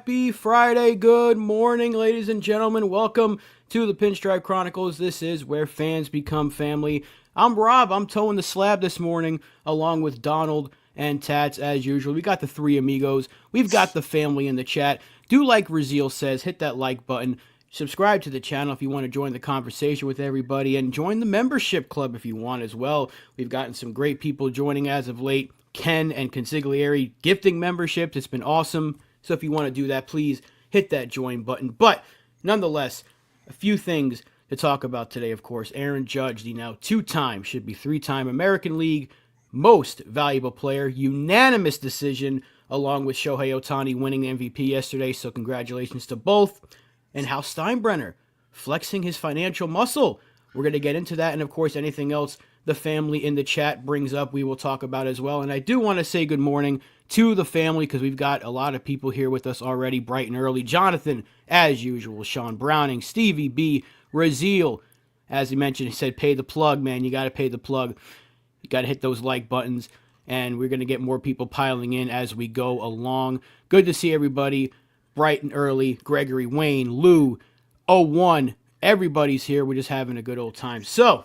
Happy Friday. Good morning, ladies and gentlemen. Welcome to the Pinstripe Chronicles. This is where fans become family. I'm Rob. I'm towing the slab this morning along with Donald and Tats as usual. We got the three amigos. We've got the family in the chat. Do like Raziel says, hit that like button. Subscribe to the channel if you want to join the conversation with everybody, and join the membership club if you want as well. We've gotten some great people joining as of late. Ken and Consigliere gifting memberships. It's been awesome. So if you want to do that, please hit that join button. But nonetheless, a few things to talk about today, of course. Aaron Judge, the now two-time, should be three-time American League most valuable player. Unanimous decision, along with Shohei Ohtani winning the MVP yesterday. So congratulations to both. And Hal Steinbrenner flexing his financial muscle. We're going to get into that. And of course, anything else the family in the chat brings up, we will talk about as well. And I do want to say good morning to the family because we've got a lot of people here with us already bright and early. Jonathan, as usual, Sean Browning, Stevie B, Raziel, as he mentioned, he said, pay the plug, man. You got to pay the plug. You got to hit those like buttons. And we're going to get more people piling in as we go along. Good to see everybody bright and early. Gregory, Wayne, Lou, 01. Everybody's here. We're just having a good old time. So,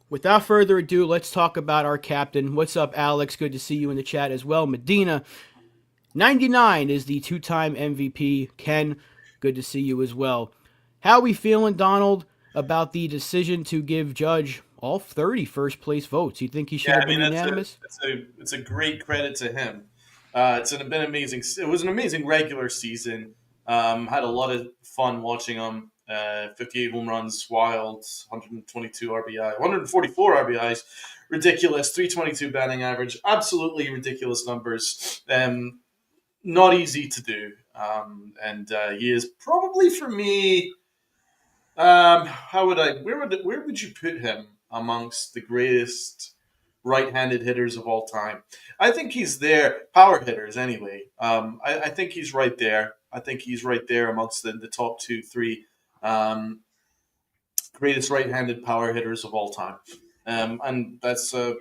without further ado, let's talk about our captain. What's up, Alex? Good to see you in the chat as well. Medina, 99 is the two-time MVP. Ken, good to see you as well. How are we feeling, Donald, about the decision to give Judge all 30 first-place votes? You think he should have been unanimous? It's a great credit to him. Been amazing. It was an amazing regular season. Had a lot of fun watching him. 58 home runs, wild, 122 RBI, 144 RBIs, ridiculous, 322 batting average, absolutely ridiculous numbers. Not easy to do. He is probably for me. Where would you put him amongst the greatest right-handed hitters of all time? I think he's there. Power hitters, anyway. I think he's right there. I think he's right there amongst the top 2, 3 greatest right-handed power hitters of all time. And that's a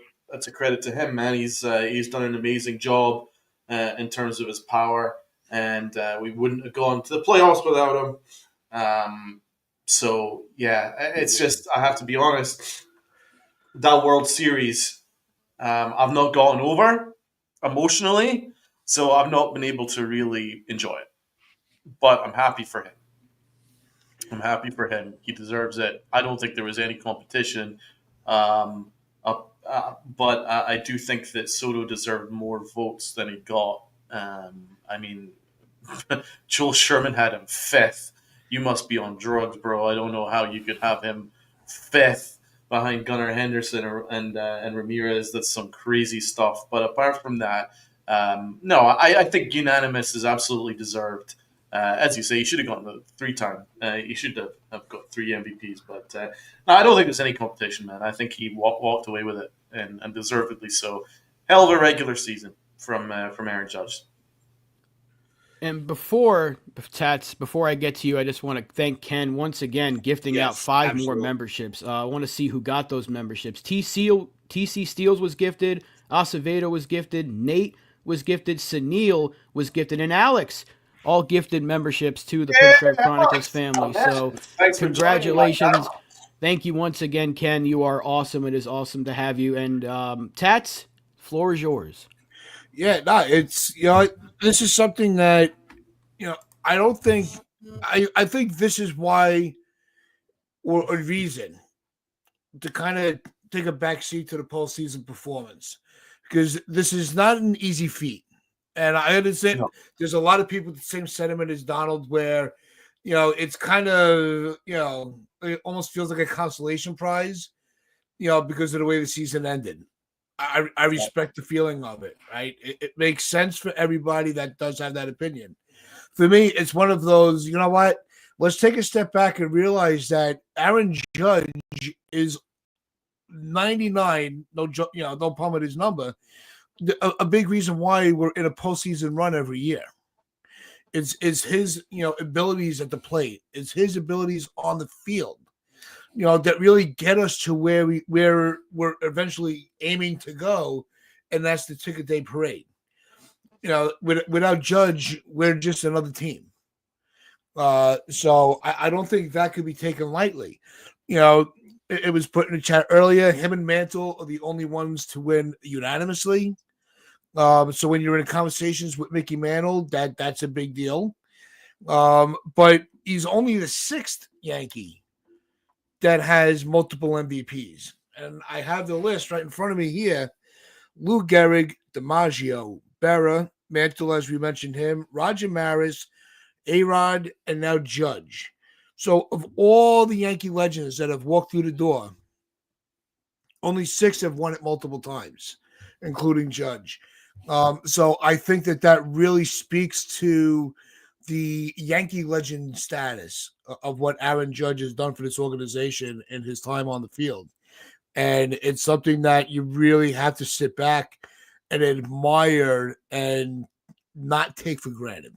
credit to him, man. He's done an amazing job in terms of his power, and we wouldn't have gone to the playoffs without him. So yeah, it's just, I have to be honest, that World Series, I've not gotten over emotionally, so I've not been able to really enjoy it. But I'm happy for him. He deserves it. I don't think there was any competition, but I do think that Soto deserved more votes than he got. I mean, Joel Sherman had him fifth. You must be on drugs, bro. I don't know how you could have him fifth behind Gunnar Henderson and Ramirez. That's some crazy stuff. But apart from that, no, I think unanimous is absolutely deserved. As you say, he should have gotten the 3-time. He should have got 3 MVPs. But no, I don't think there's any competition, man. I think he walked away with it, and deservedly so. Hell of a regular season from Aaron Judge. And before I get to you, I just want to thank Ken once again, gifting out 5 more memberships. I want to see who got those memberships. TC Steels was gifted, Acevedo was gifted, Nate was gifted, Sunil was gifted, and Alex all gifted memberships to the Pinstripe Chronicles family. So congratulations. Thank you once again, Ken. You are awesome. It is awesome to have you. And Tats, floor is yours. Yeah, no, it's, this is something that, I don't think, I think this is why, or a reason to kind of take a backseat to the postseason performance, because this is not an easy feat. And I understand there's a lot of people with the same sentiment as Donald, where, it's kind of, it almost feels like a consolation prize, because of the way the season ended. I respect the feeling of it, right? It makes sense for everybody that does have that opinion. For me, it's one of those, you know what? Let's take a step back and realize that Aaron Judge is 99, no problem with his number. A big reason why we're in a postseason run every year. It's his, abilities at the plate. It's his abilities on the field, that really get us to where we're eventually aiming to go, and that's the ticket day parade. Without Judge, we're just another team. So I don't think that could be taken lightly. You know, it was put in the chat earlier. Him and Mantle are the only ones to win unanimously. So when you're in conversations with Mickey Mantle, that's a big deal. But he's only the sixth Yankee that has multiple MVPs. And I have the list right in front of me here. Lou Gehrig, DiMaggio, Berra, Mantle, as we mentioned him, Roger Maris, A-Rod, and now Judge. So of all the Yankee legends that have walked through the door, only 6 have won it multiple times, including Judge. So I think that really speaks to the Yankee legend status of what Aaron Judge has done for this organization in his time on the field. And it's something that you really have to sit back and admire and not take for granted.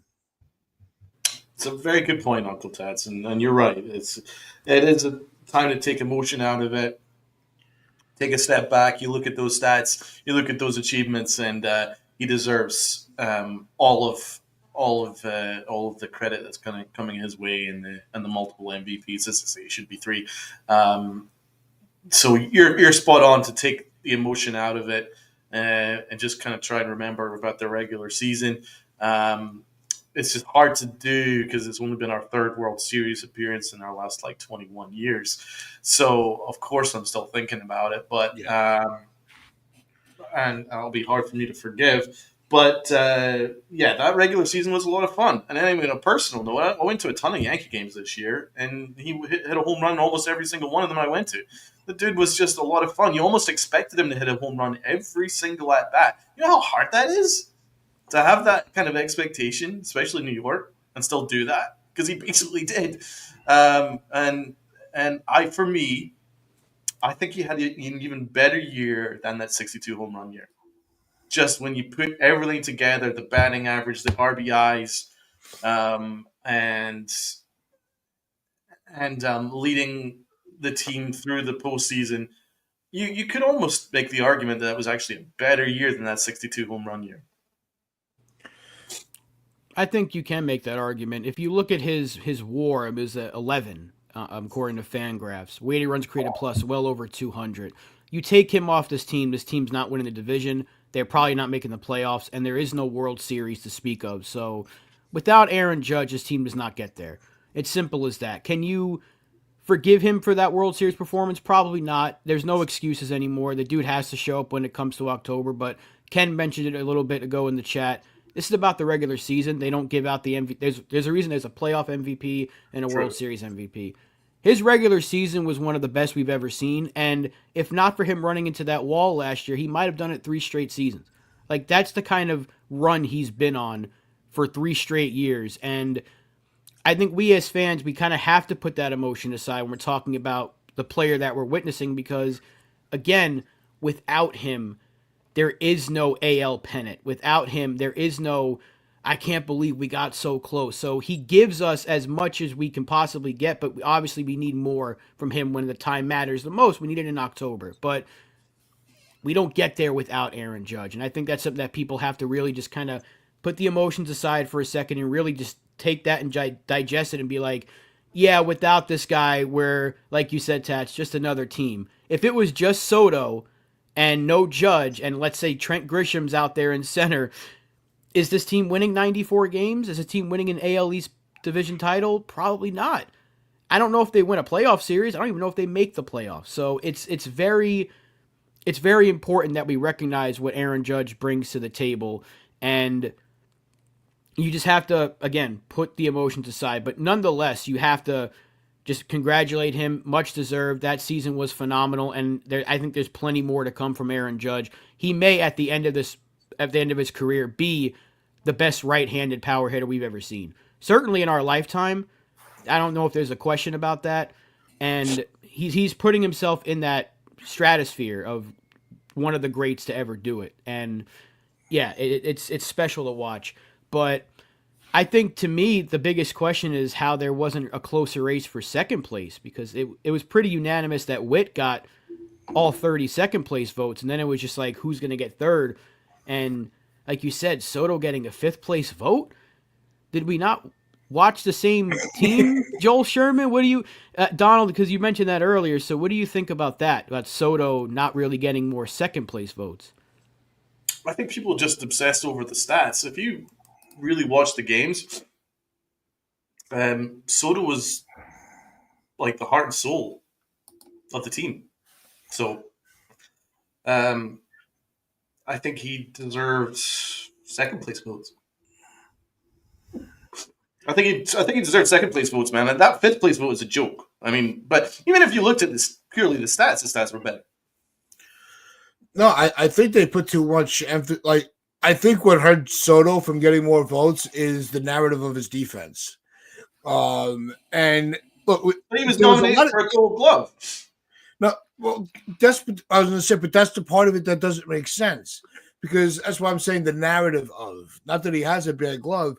It's a very good point, Uncle Tats, and you're right. It is a time to take emotion out of it. Take a step back. You look at those stats. You look at those achievements, and he deserves all of the credit that's coming his way, and the multiple MVPs. As I say, it should be 3. So you're spot on to take the emotion out of it and just kind of try and remember about the regular season. It's just hard to do because it's only been our 3rd World Series appearance in our last 21 years. So of course I'm still thinking about it, but and it'll be hard for me to forgive. But that regular season was a lot of fun. And anyway, on a personal note, I went to a ton of Yankee games this year, and he hit a home run almost every single one of them I went to. The dude was just a lot of fun. You almost expected him to hit a home run every single at bat. You know how hard that is to have that kind of expectation, especially in New York, and still do that, because he basically did. And for me, I think he had an even better year than that 62 home run year. Just when you put everything together, the batting average, the RBIs, and leading the team through the postseason, you could almost make the argument that it was actually a better year than that 62 home run year. I think you can make that argument. If you look at his WAR, it was 11, according to Fangraphs. Weighted runs created plus, well over 200. You take him off this team's not winning the division. They're probably not making the playoffs, and there is no World Series to speak of. So without Aaron Judge, this team does not get there. It's simple as that. Can you forgive him for that World Series performance? Probably not. There's no excuses anymore. The dude has to show up when it comes to October, but Ken mentioned it a little bit ago in the chat. This is about the regular season. They don't give out the MVP. There's a reason there's a playoff MVP and a World Series MVP. His regular season was one of the best we've ever seen, and if not for him running into that wall last year, he might have done it 3 straight seasons. That's the kind of run he's been on for 3 straight years, and I think we as fans, we kind of have to put that emotion aside when we're talking about the player that we're witnessing, because, again, without him, there is no AL pennant. Without him, there is no, I can't believe we got so close. So he gives us as much as we can possibly get, but obviously we need more from him when the time matters the most. We need it in October. But we don't get there without Aaron Judge. And I think that's something that people have to really just kind of put the emotions aside for a second and really just take that and digest it and be like, yeah, without this guy, we're, like you said, Tats, just another team. If it was just Soto and no Judge, and let's say Trent Grisham's out there in center, is this team winning 94 games? Is this team winning an AL East division title? Probably not. I don't know if they win a playoff series. I don't even know if they make the playoffs. So it's very important that we recognize what Aaron Judge brings to the table, and you just have to, again, put the emotions aside. But nonetheless, you have to just congratulate him. Much deserved. That season was phenomenal, and I think there's plenty more to come from Aaron Judge. He may, at the end of his career, be the best right-handed power hitter we've ever seen. Certainly in our lifetime. I don't know if there's a question about that. And he's putting himself in that stratosphere of one of the greats to ever do it. And yeah, it's special to watch. But I think, to me, the biggest question is how there wasn't a closer race for second place, because it was pretty unanimous that Witt got all 30 second place votes, and then it was just like, who's going to get third? And like you said, Soto getting a 5th place vote? Did we not watch the same team, Joel Sherman? What do you, Donald? Because you mentioned that earlier. So what do you think about that? About Soto not really getting more second place votes? I think people just obsessed over the stats. If you really watch the games, Soto was like the heart and soul of the team. So um, I think he deserves second place votes. I think he deserved second place votes, man. And that fifth place vote is a joke. I mean, but even if you looked at this purely the stats were better. No, I think they put too much emphasis. Like, I think what hurt Soto from getting more votes is the narrative of his defense. And look, But he was there was a lot nominated of for a Gold Glove. no. Well, that's what I was going to say, but that's the part of it that doesn't make sense because that's why I'm saying the narrative of not that he has a bad glove.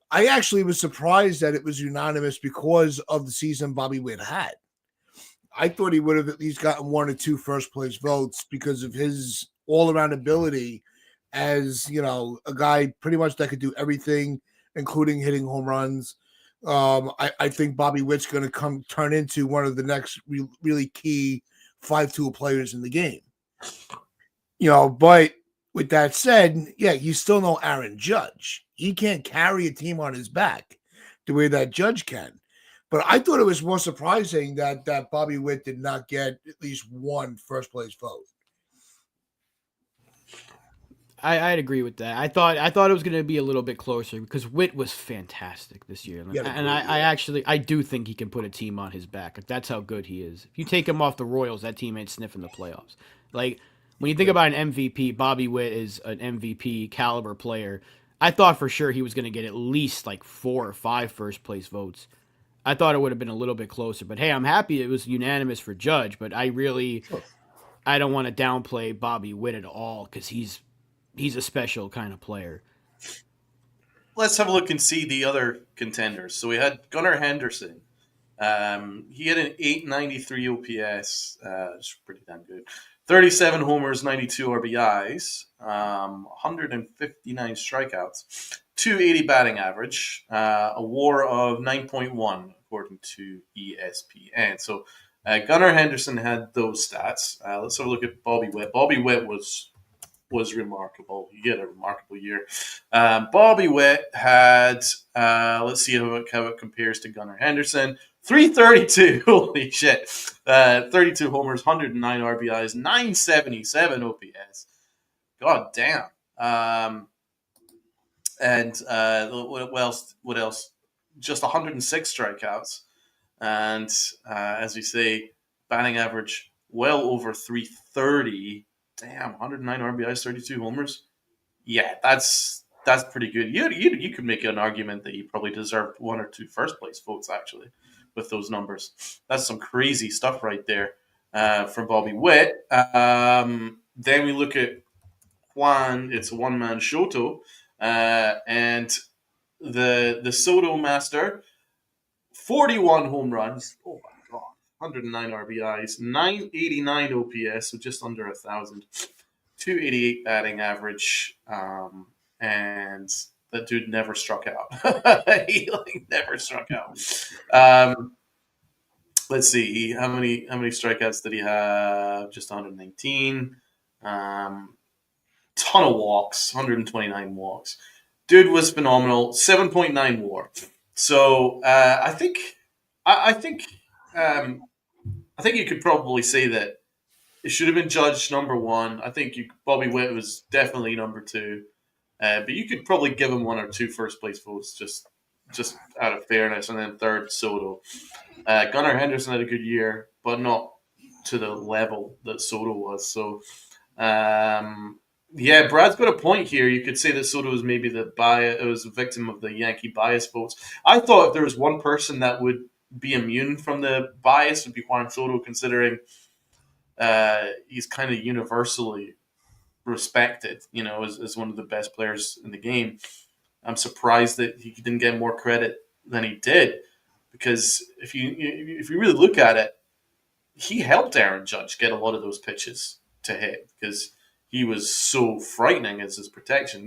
I actually was surprised that it was unanimous because of the season Bobby Witt had. I thought he would have at least gotten one or two first place votes because of his all around ability as, a guy pretty much that could do everything, including hitting home runs. I think Bobby Witt's going to turn into one of the next really key 5 tool players in the game. But with that said, yeah, you still know Aaron Judge. He can't carry a team on his back the way that Judge can. But I thought it was more surprising that Bobby Witt did not get at least one first place vote. I'd agree with that. I thought it was going to be a little bit closer because Witt was fantastic this year, and I do think he can put a team on his back. That's how good he is. If you take him off the Royals, that team ain't sniffing the playoffs. Like when you think about an MVP, Bobby Witt is an MVP caliber player. I thought for sure he was going to get at least like 4 or 5 first place votes. I thought it would have been a little bit closer, but hey, I'm happy it was unanimous for Judge. But I don't want to downplay Bobby Witt at all because he's a special kind of player. Let's have a look and see the other contenders. So we had Gunnar Henderson. He had an 893 OPS, it's pretty damn good. 37 homers, 92 RBIs, 159 strikeouts, 280 batting average, a WAR of 9.1 according to ESPN. So Gunnar Henderson had those stats. Let's have a look at Bobby Witt. Bobby Witt was remarkable. He had a remarkable year. Bobby Witt had, let's see how it compares to Gunnar Henderson. 332, holy shit. 32 homers, 109 RBIs, 977 OPS. God damn. And what else? Just 106 strikeouts. And as we say, batting average well over 330. Damn, 109 RBIs, 32 homers. Yeah, that's pretty good. You could make an argument that he probably deserved 1 or 2 first place votes actually with those numbers. That's some crazy stuff right there from Bobby Witt. Then we look at Juan. It's a one man Soto, and the Soto master, 41 home runs. Oh my god, 109 RBIs, 989 OPS, so just under 1,000. 288 batting average, and that dude never struck out. He never struck out. Let's see, how many strikeouts did he have? Just 119. Ton of walks, 129 walks. Dude was phenomenal. 7.9 WAR. So I think you could probably say that it should have been judged number 1. I think Bobby Witt was definitely number 2, but you could probably give him 1 or 2 first place votes just out of fairness, and then third Soto. Gunnar Henderson had a good year, but not to the level that Soto was. So, yeah, Brad's got a point here. You could say that Soto was maybe it was a victim of the Yankee bias votes. I thought if there was one person that would be immune from the bias, it would be Juan Soto, considering he's kind of universally respected, as one of the best players in the game. I'm surprised that he didn't get more credit than he did, because if you really look at it, he helped Aaron Judge get a lot of those pitches to hit because he was so frightening as his protection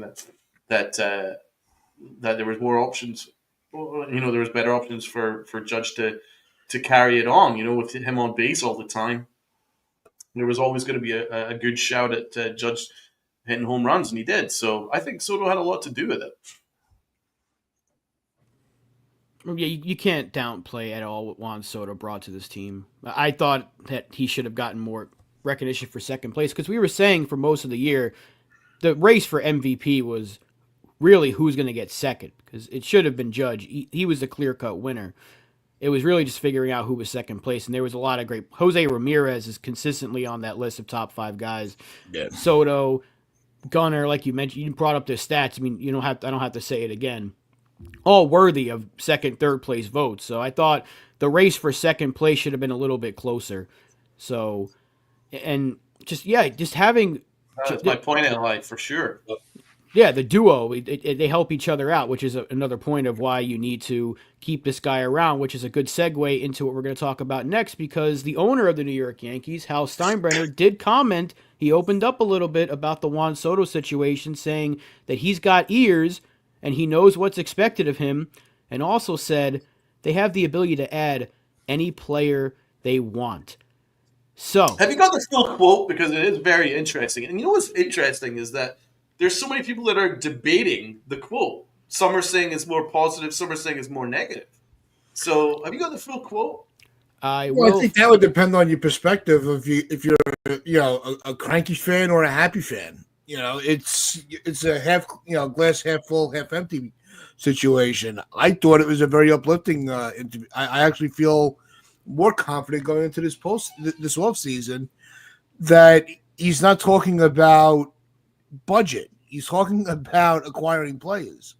that there was more options there was better options for Judge to carry it on. With him on base all the time, there was always going to be a good shout at Judge hitting home runs, and he did. So I think Soto had a lot to do with it. Yeah, you can't downplay at all what Juan Soto brought to this team. I thought that he should have gotten more recognition for second place because we were saying for most of the year the race for MVP was really who's going to get second because it should have been Judge. He was the clear-cut winner. It was really just figuring out who was second place, and there was a lot of great. Jose Ramirez is consistently on that list of top 5 guys. Yeah. Soto, Gunnar, like you mentioned, you brought up the stats. I mean, I don't have to say it again. All worthy of second, third place votes. So I thought the race for second place should have been a little bit closer. So, and just having. That's my point in life for sure. Yeah, the duo, they help each other out, which is another point of why you need to keep this guy around, which is a good segue into what we're going to talk about next, because the owner of the New York Yankees, Hal Steinbrenner, did comment. He opened up a little bit about the Juan Soto situation, saying that he's got ears and he knows what's expected of him, and also said they have the ability to add any player they want. So, have you got the full quote? Because it is very interesting. And what's interesting is that there's so many people that are debating the quote. Some are saying it's more positive, some are saying it's more negative. So, have you got the full quote? I think that would depend on your perspective. If you're a cranky fan or a happy fan. It's a half glass half full, half empty situation. I thought it was a very uplifting interview. I actually feel more confident going into this off season that he's not talking about budget. He's talking about acquiring players,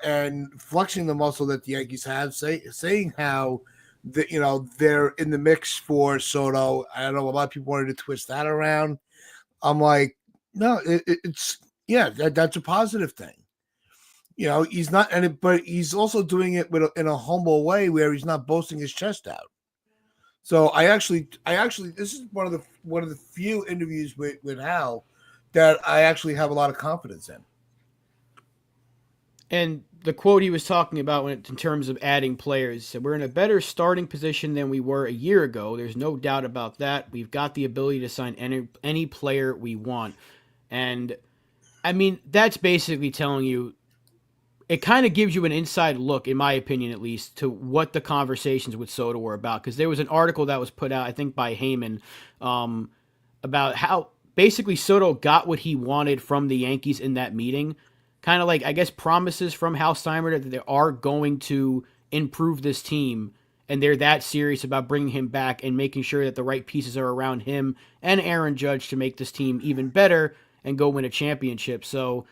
and flexing the muscle that the Yankees have, saying how they're in the mix for Soto. I don't know, a lot of people wanted to twist that around. I'm like, no, that's a positive thing. He's not, but he's also doing it in a humble way where he's not boasting his chest out. So I actually, this is one of the few interviews with Hal that I actually have a lot of confidence in. And the quote he was talking about in terms of adding players, said, "We're in a better starting position than we were a year ago. There's no doubt about that. We've got the ability to sign any player we want." And I mean, that's basically telling you, it kind of gives you an inside look, in my opinion at least, to what the conversations with Soto were about. Because there was an article that was put out, I think by Heyman, about how basically Soto got what he wanted from the Yankees in that meeting. Kind of like, I guess, promises from Hal Steinbrenner that they are going to improve this team. And they're that serious about bringing him back and making sure that the right pieces are around him and Aaron Judge to make this team even better and go win a championship. So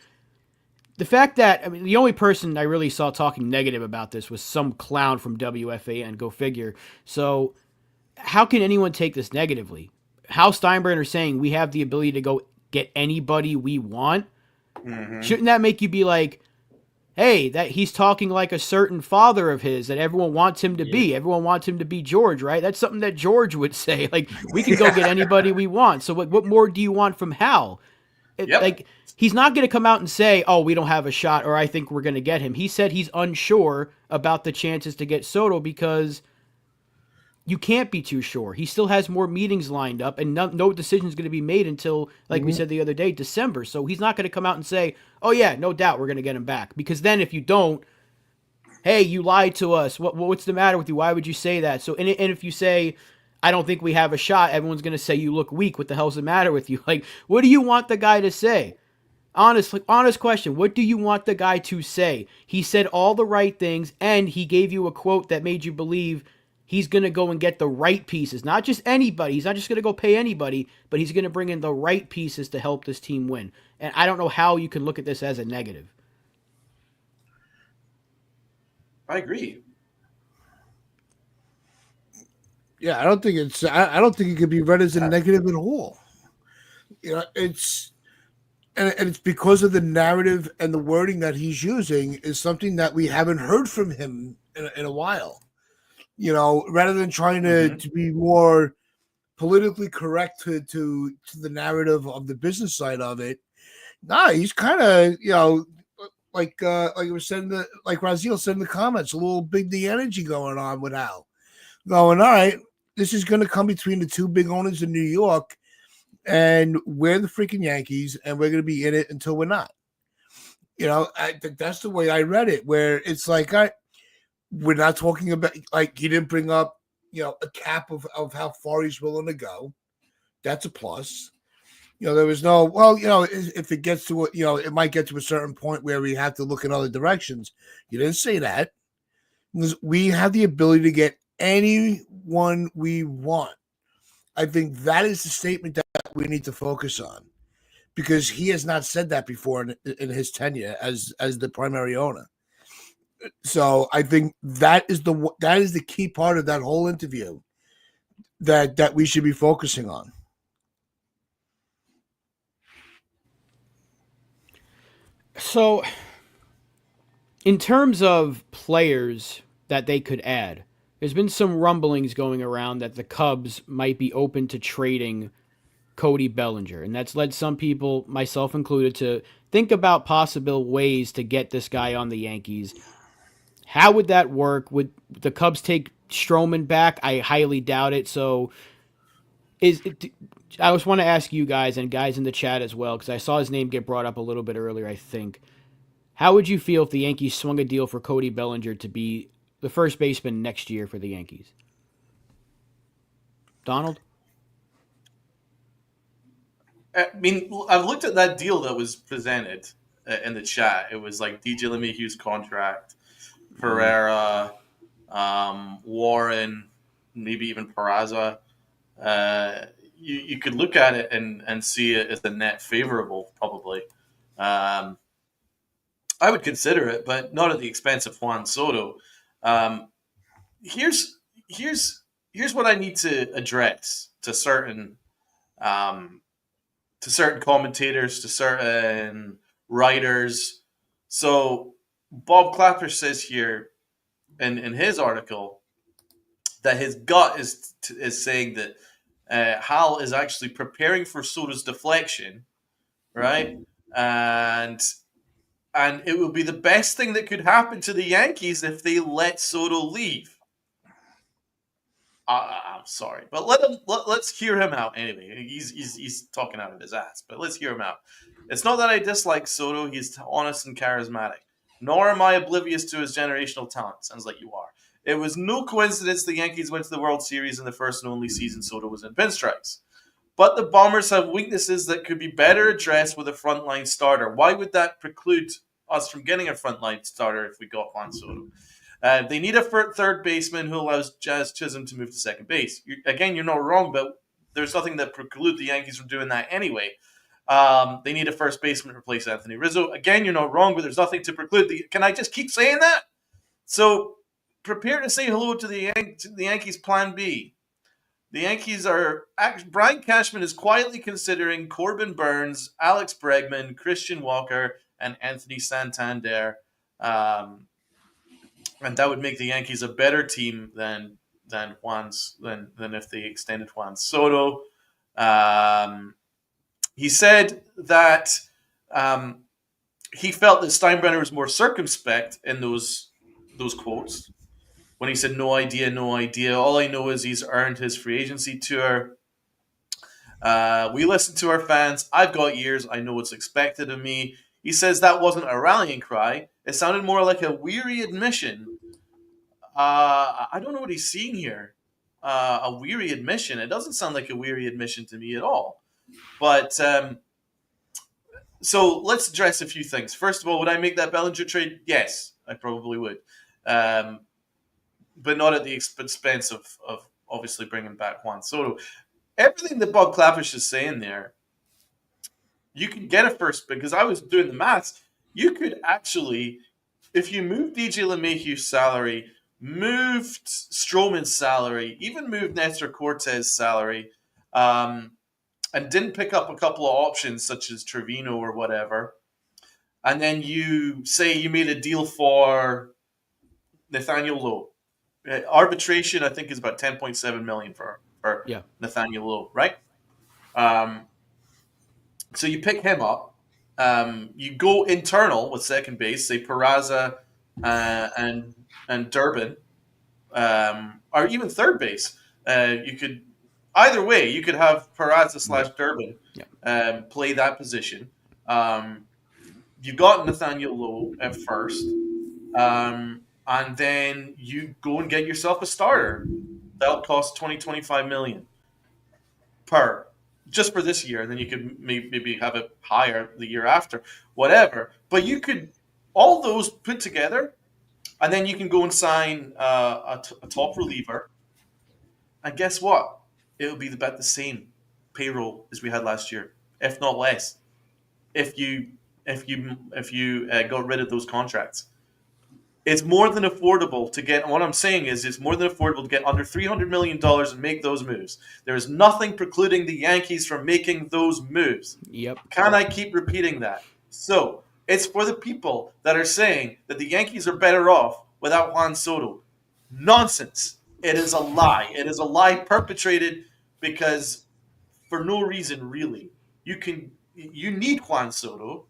the fact that, I mean, the only person I really saw talking negative about this was some clown from WFAN, go figure. So how can anyone take this negatively? Hal Steinbrenner saying we have the ability to go get anybody we want. Mm-hmm. Shouldn't that make you be like, hey, that he's talking like a certain father of his that everyone wants him to be. Everyone wants him to be George, right? That's something that George would say. Like, we can go get anybody we want. So what more do you want from Hal? Like, he's not going to come out and say, oh, we don't have a shot, or I think we're going to get him. He said he's unsure about the chances to get Soto because you can't be too sure. He still has more meetings lined up, and no decision is going to be made until, like we said the other day, December. So he's not going to come out and say, oh, yeah, no doubt we're going to get him back. Because then if you don't, hey, you lied to us. What's the matter with you? Why would you say that? So, and if you say, I don't think we have a shot, everyone's going to say you look weak. What the hell's the matter with you? Like, what do you want the guy to say? Honest question. What do you want the guy to say? He said all the right things, and he gave you a quote that made you believe he's going to go and get the right pieces. Not just anybody. He's not just going to go pay anybody, but he's going to bring in the right pieces to help this team win. And I don't know how you can look at this as a negative. I agree. Yeah, I don't think it could be read as a negative at all. It's because of the narrative and the wording that he's using is something that we haven't heard from him in a while. Rather than trying to be more politically correct to the narrative of the business side of it, he's kind of, like it was said in the like Raziel said in the comments, a little big the energy going on with Al. Going, all right, this is going to come between the two big owners in New York, and we're the freaking Yankees, and we're going to be in it until we're not. I think that's the way I read it, where it's like, we're not talking about, like, he didn't bring up, a cap of how far he's willing to go. That's a plus. There was no, well, if it gets to, it might get to a certain point where we have to look in other directions. You didn't say that. Because we have the ability to get anyone we want. I think that is the statement that we need to focus on, because he has not said that before in his tenure as the primary owner. So I think that is the key part of that whole interview that we should be focusing on. So, in terms of players that they could add, there's been some rumblings going around that the Cubs might be open to trading Cody Bellinger, and that's led some people, myself included, to think about possible ways to get this guy on the Yankees. How would that work? Would the Cubs take Stroman back? I highly doubt it. So, I just want to ask you guys and guys in the chat as well, because I saw his name get brought up a little bit earlier, I think. How would you feel if the Yankees swung a deal for Cody Bellinger to be the first baseman next year for the Yankees? Donald? I mean, I've looked at that deal that was presented in the chat. It was like DJ LeMahieu's contract, Pereira, Warren, maybe even Peraza. You could look at it and see it as a net favorable, probably. Um, I would consider it, but not at the expense of Juan Soto. Um, here's here's here's what I need to address um, to certain commentators, to certain writers. So Bob Clapper says here in his article that his gut is saying that Hal is actually preparing for Soto's deflection, right? And it would be the best thing that could happen to the Yankees if they let Soto leave. I'm sorry, but let's hear him out anyway. He's talking out of his ass, but let's hear him out. It's not that I dislike Soto; he's honest and charismatic. Nor am I oblivious to his generational talent. Sounds like you are. It was no coincidence the Yankees went to the World Series in the first and only season Soto was in pinstripes. But the Bombers have weaknesses that could be better addressed with a frontline starter. Why would that preclude us from getting a frontline starter if we got Juan Soto? They need a third baseman who allows Jazz Chisholm to move to second base. You're not wrong, but there's nothing that precludes the Yankees from doing that anyway. They need a first baseman to replace Anthony Rizzo. Again, you're not wrong, but there's nothing to preclude. Can I just keep saying that? So prepare to say hello to the Yankees' Plan B. The Yankees are. Brian Cashman is quietly considering Corbin Burns, Alex Bregman, Christian Walker, and Anthony Santander. And that would make the Yankees a better team than if they extended Juan Soto. He said that he felt that Steinbrenner was more circumspect in those quotes when he said, "No idea, no idea. All I know is he's earned his free agency tour. We listen to our fans. I've got years. I know what's expected of me." He says that wasn't a rallying cry. It sounded more like a weary admission. I don't know what he's seeing here. A weary admission. It doesn't sound like a weary admission to me at all. But so let's address a few things. First of all, would I make that Bellinger trade? Yes, I probably would. But not at the expense of obviously bringing back Juan Soto. Everything that Bob Clappish is saying there, you can get a first, because I was doing the maths. You could actually, if you move DJ LeMahieu's salary, moved Stroman's salary, even moved Nestor Cortez's salary, and didn't pick up a couple of options such as Trevino or whatever, and then you say you made a deal for Nathaniel Lowe. Arbitration, I think, is about $10.7 million for Nathaniel Lowe, right? So you pick him up, You go internal with second base, say Peraza and Durbin, or even third base. You could either way. You could have Peraza slash Durbin Yeah. play that position. Um, you got Nathaniel Lowe at first, and then you go and get yourself a starter. That'll cost 25 million per just for this year, and then you could maybe have it higher the year after, whatever. But you could all those put together, and then you can go and sign a top reliever, and guess what? It'll be about the same payroll as we had last year, if not less. If you got rid of those contracts, it's more than affordable to get. What I'm saying is, it's more than affordable to get under $300 million and make those moves. There is nothing precluding the Yankees from making those moves. Yep. Can I keep repeating that? So it's for the people that are saying that the Yankees are better off without Juan Soto. Nonsense. It is a lie. It is a lie perpetrated because for no reason really. You need Juan Soto.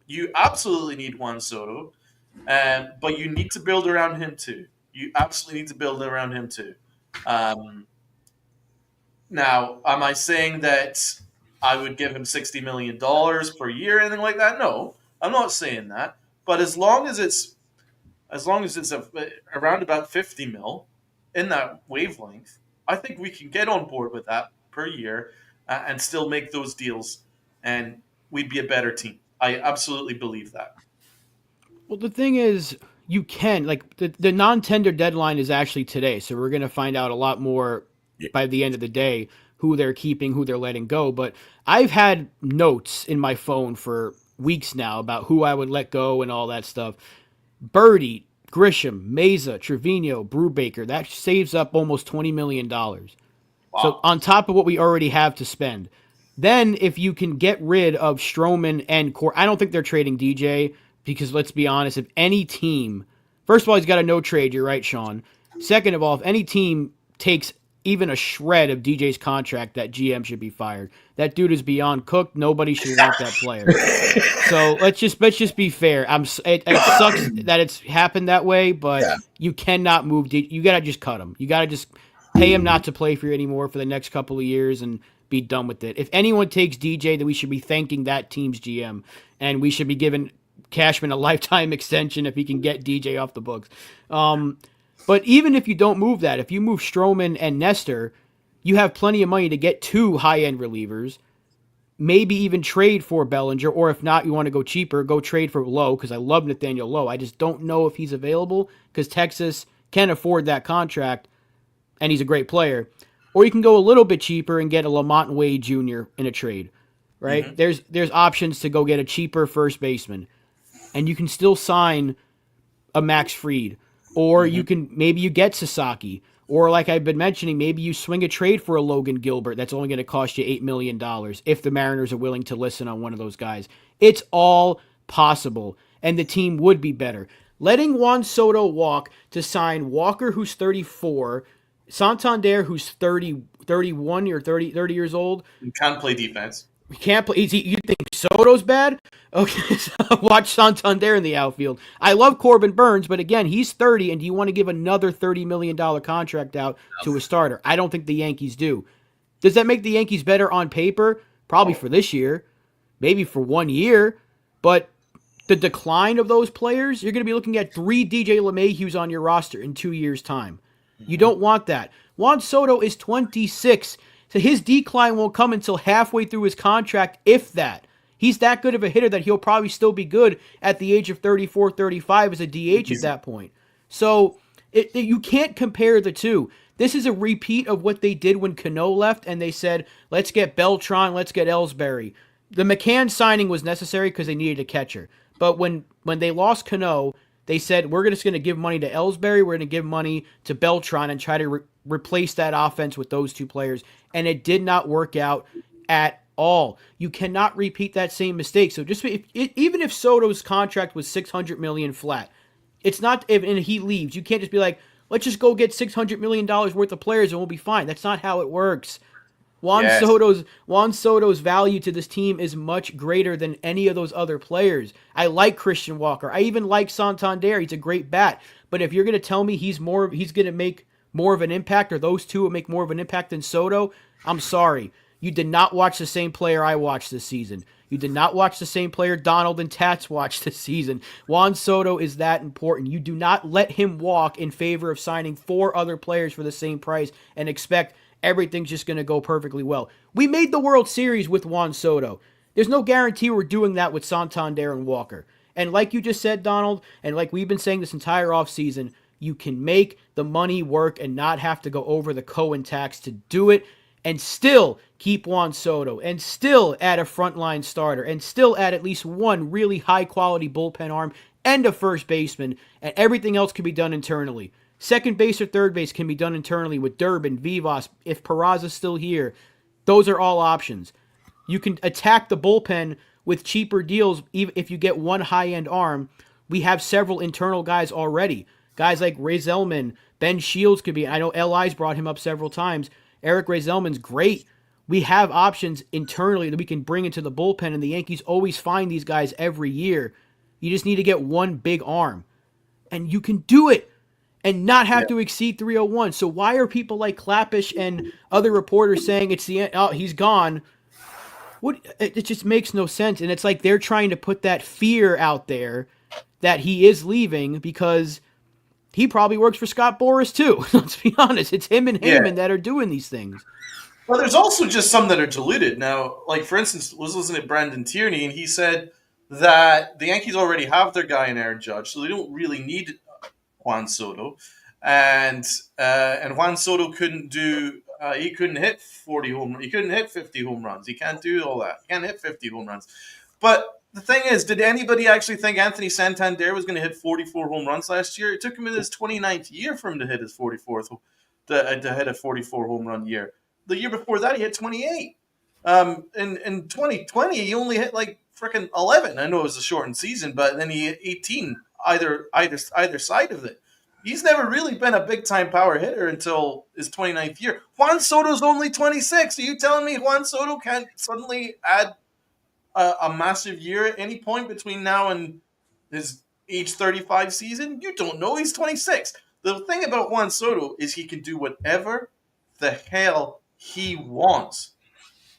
You absolutely need Juan Soto. But you need to build around him too. You absolutely need to build around him too. Um, Now, am I saying that I would give him $60 million per year, anything like that? No, I'm not saying that. But as long as it's around about 50 mil in that wavelength, I think we can get on board with that per year and still make those deals, and we'd be a better team. I absolutely believe that. Well, the thing is, you can like the non-tender deadline is actually today, so we're going to find out a lot more by the end of the day who they're keeping, who they're letting go. But I've had notes in my phone for weeks now about who I would let go and all that stuff. Birdie, Grisham, Meza, Trevino, Brubaker, that saves up almost $20 million. So Wow. on top of what we already have to spend. Then if you can get rid of Stroman and Core, I don't think they're trading DJ because let's be honest, if any team, first of all, he's got a no trade, you're right, Sean. Second of all, if any team takes even a shred of DJ's contract, that GM should be fired. That dude is beyond cooked. Nobody should want that player. So let's just be fair. It sucks that it's happened that way, but you cannot move. You gotta just cut him. You gotta just pay him not to play for you anymore for the next couple of years and be done with it. If anyone takes DJ, then we should be thanking that team's GM, and we should be giving Cashman a lifetime extension if he can get DJ off the books. But even if you don't move that, if you move Stroman and Nestor, you have plenty of money to get two high-end relievers. Maybe even trade for Bellinger, or if not, you want to go cheaper, go trade for Lowe, because I love Nathaniel Lowe. I just don't know if he's available, because Texas can afford that contract, and he's a great player. Or you can go a little bit cheaper and get a Lamont Wade Jr. in a trade, right? Mm-hmm. There's options to go get a cheaper first baseman, and you can still sign a Max Fried, or you can maybe you get Sasaki, or like I've been mentioning, maybe you swing a trade for a Logan Gilbert that's only going to cost you $8 million if the Mariners are willing to listen on one of those guys. It's all possible, and the team would be better. Letting Juan Soto walk to sign Walker, who's 34, Santander, who's 30, 31 or 30 years old. You can't play defense. He can't play. You think Soto's bad? Okay, so watch Santander in the outfield. I love Corbin Burns, but again, he's 30, and do you want to give another $30 million contract out to a starter? I don't think the Yankees do. Does that make the Yankees better on paper? Probably for this year, maybe for 1 year, but the decline of those players, you're going to be looking at 3 DJ LeMahieu's on your roster in 2 years' time. You don't want that. Juan Soto is 26, so his decline won't come until halfway through his contract, if that. He's that good of a hitter that he'll probably still be good at the age of 34, 35 as a DH at that point. So you can't compare the two. This is a repeat of what they did when Cano left, and they said, let's get Beltran, let's get Ellsbury. The McCann signing was necessary because they needed a catcher. But when they lost Cano, they said, we're just going to give money to Ellsbury, we're going to give money to Beltran and try to replace that offense with those two players. And it did not work out at all. You cannot repeat that same mistake. So just even if Soto's contract was $600 million flat, it's not, and he leaves, you can't just be like, let's just go get $600 million worth of players and we'll be fine. That's not how it works. Yes. Juan Soto's value to this team is much greater than any of those other players. I like Christian Walker. I even like Santander. He's a great bat. But if you're going to tell me he's going to make more of an impact, or those two will make more of an impact than Soto, I'm sorry. You did not watch the same player I watched this season. You did not watch the same player Donald and Tats watched this season. Juan Soto is that important. You do not let him walk in favor of signing 4 other players for the same price and expect everything's just going to go perfectly well. We made the World Series with Juan Soto. There's no guarantee we're doing that with Santander and Walker. And like you just said, Donald, and like we've been saying this entire offseason, you can make the money work and not have to go over the Cohen tax to do it, and still keep Juan Soto, and still add a frontline starter, and still add at least one really high-quality bullpen arm and a first baseman, and everything else can be done internally. Second base or third base can be done internally with Durbin, Vivas, if Peraza's still here. Those are all options. You can attack the bullpen with cheaper deals even if you get one high-end arm. We have several internal guys already. Guys like Ray Zellman, Ben Shields could be. I know LI's brought him up several times. Eric Ray Zellman's great. We have options internally that we can bring into the bullpen, and the Yankees always find these guys every year. You just need to get one big arm. And you can do it and not have to exceed 301. So why are people like Clappish and other reporters saying it's the end? Oh, he's gone. It just makes no sense. And it's like they're trying to put that fear out there that he is leaving because he probably works for Scott Boras too. Let's be honest. It's him and Heyman that are doing these things. Well, there's also just some that are diluted. Now, like, for instance, was listening to Brandon Tierney, and he said that the Yankees already have their guy in Aaron Judge, so they don't really need Juan Soto. And Juan Soto couldn't do he couldn't hit 40 home runs. He couldn't hit 50 home runs. He can't do all that. He can't hit 50 home runs. But the thing is, did anybody actually think Anthony Santander was going to hit 44 home runs last year? It took him in his 29th year for him to hit his 44th to hit a 44 home run year. The year before that, he hit 28. In 2020, he only hit like freaking 11. I know it was a shortened season, but then he hit 18 either side of it. He's never really been a big-time power hitter until his 29th year. Juan Soto's only 26. Are you telling me Juan Soto can't suddenly add a massive year at any point between now and his age 35 season? You don't know. He's 26. The thing about Juan Soto is he can do whatever the hell he wants.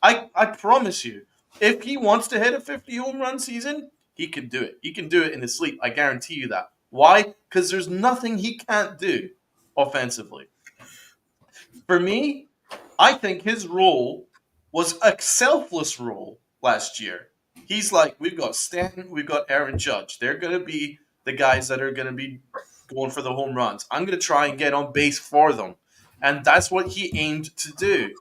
I promise you, if he wants to hit a 50 home run season, he can do it. He can do it in his sleep. I guarantee you that. Why? Because there's nothing he can't do offensively. For me, I think his role was a selfless role last year. He's like, we've got Stanton, we've got Aaron Judge. They're going to be the guys that are going to be going for the home runs. I'm going to try and get on base for them. And that's what he aimed to do.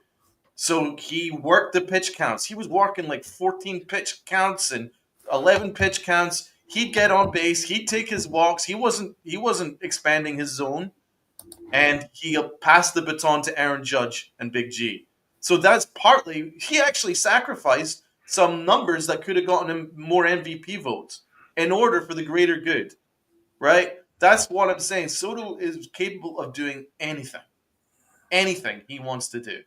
So he worked the pitch counts. He was working like 14 pitch counts and 11 pitch counts. He'd get on base. He'd take his walks. He wasn't expanding his zone. And he passed the baton to Aaron Judge and Big G. So that's partly, he actually sacrificed some numbers that could have gotten him more MVP votes in order for the greater good, right? That's what I'm saying. Soto is capable of doing anything he wants to do.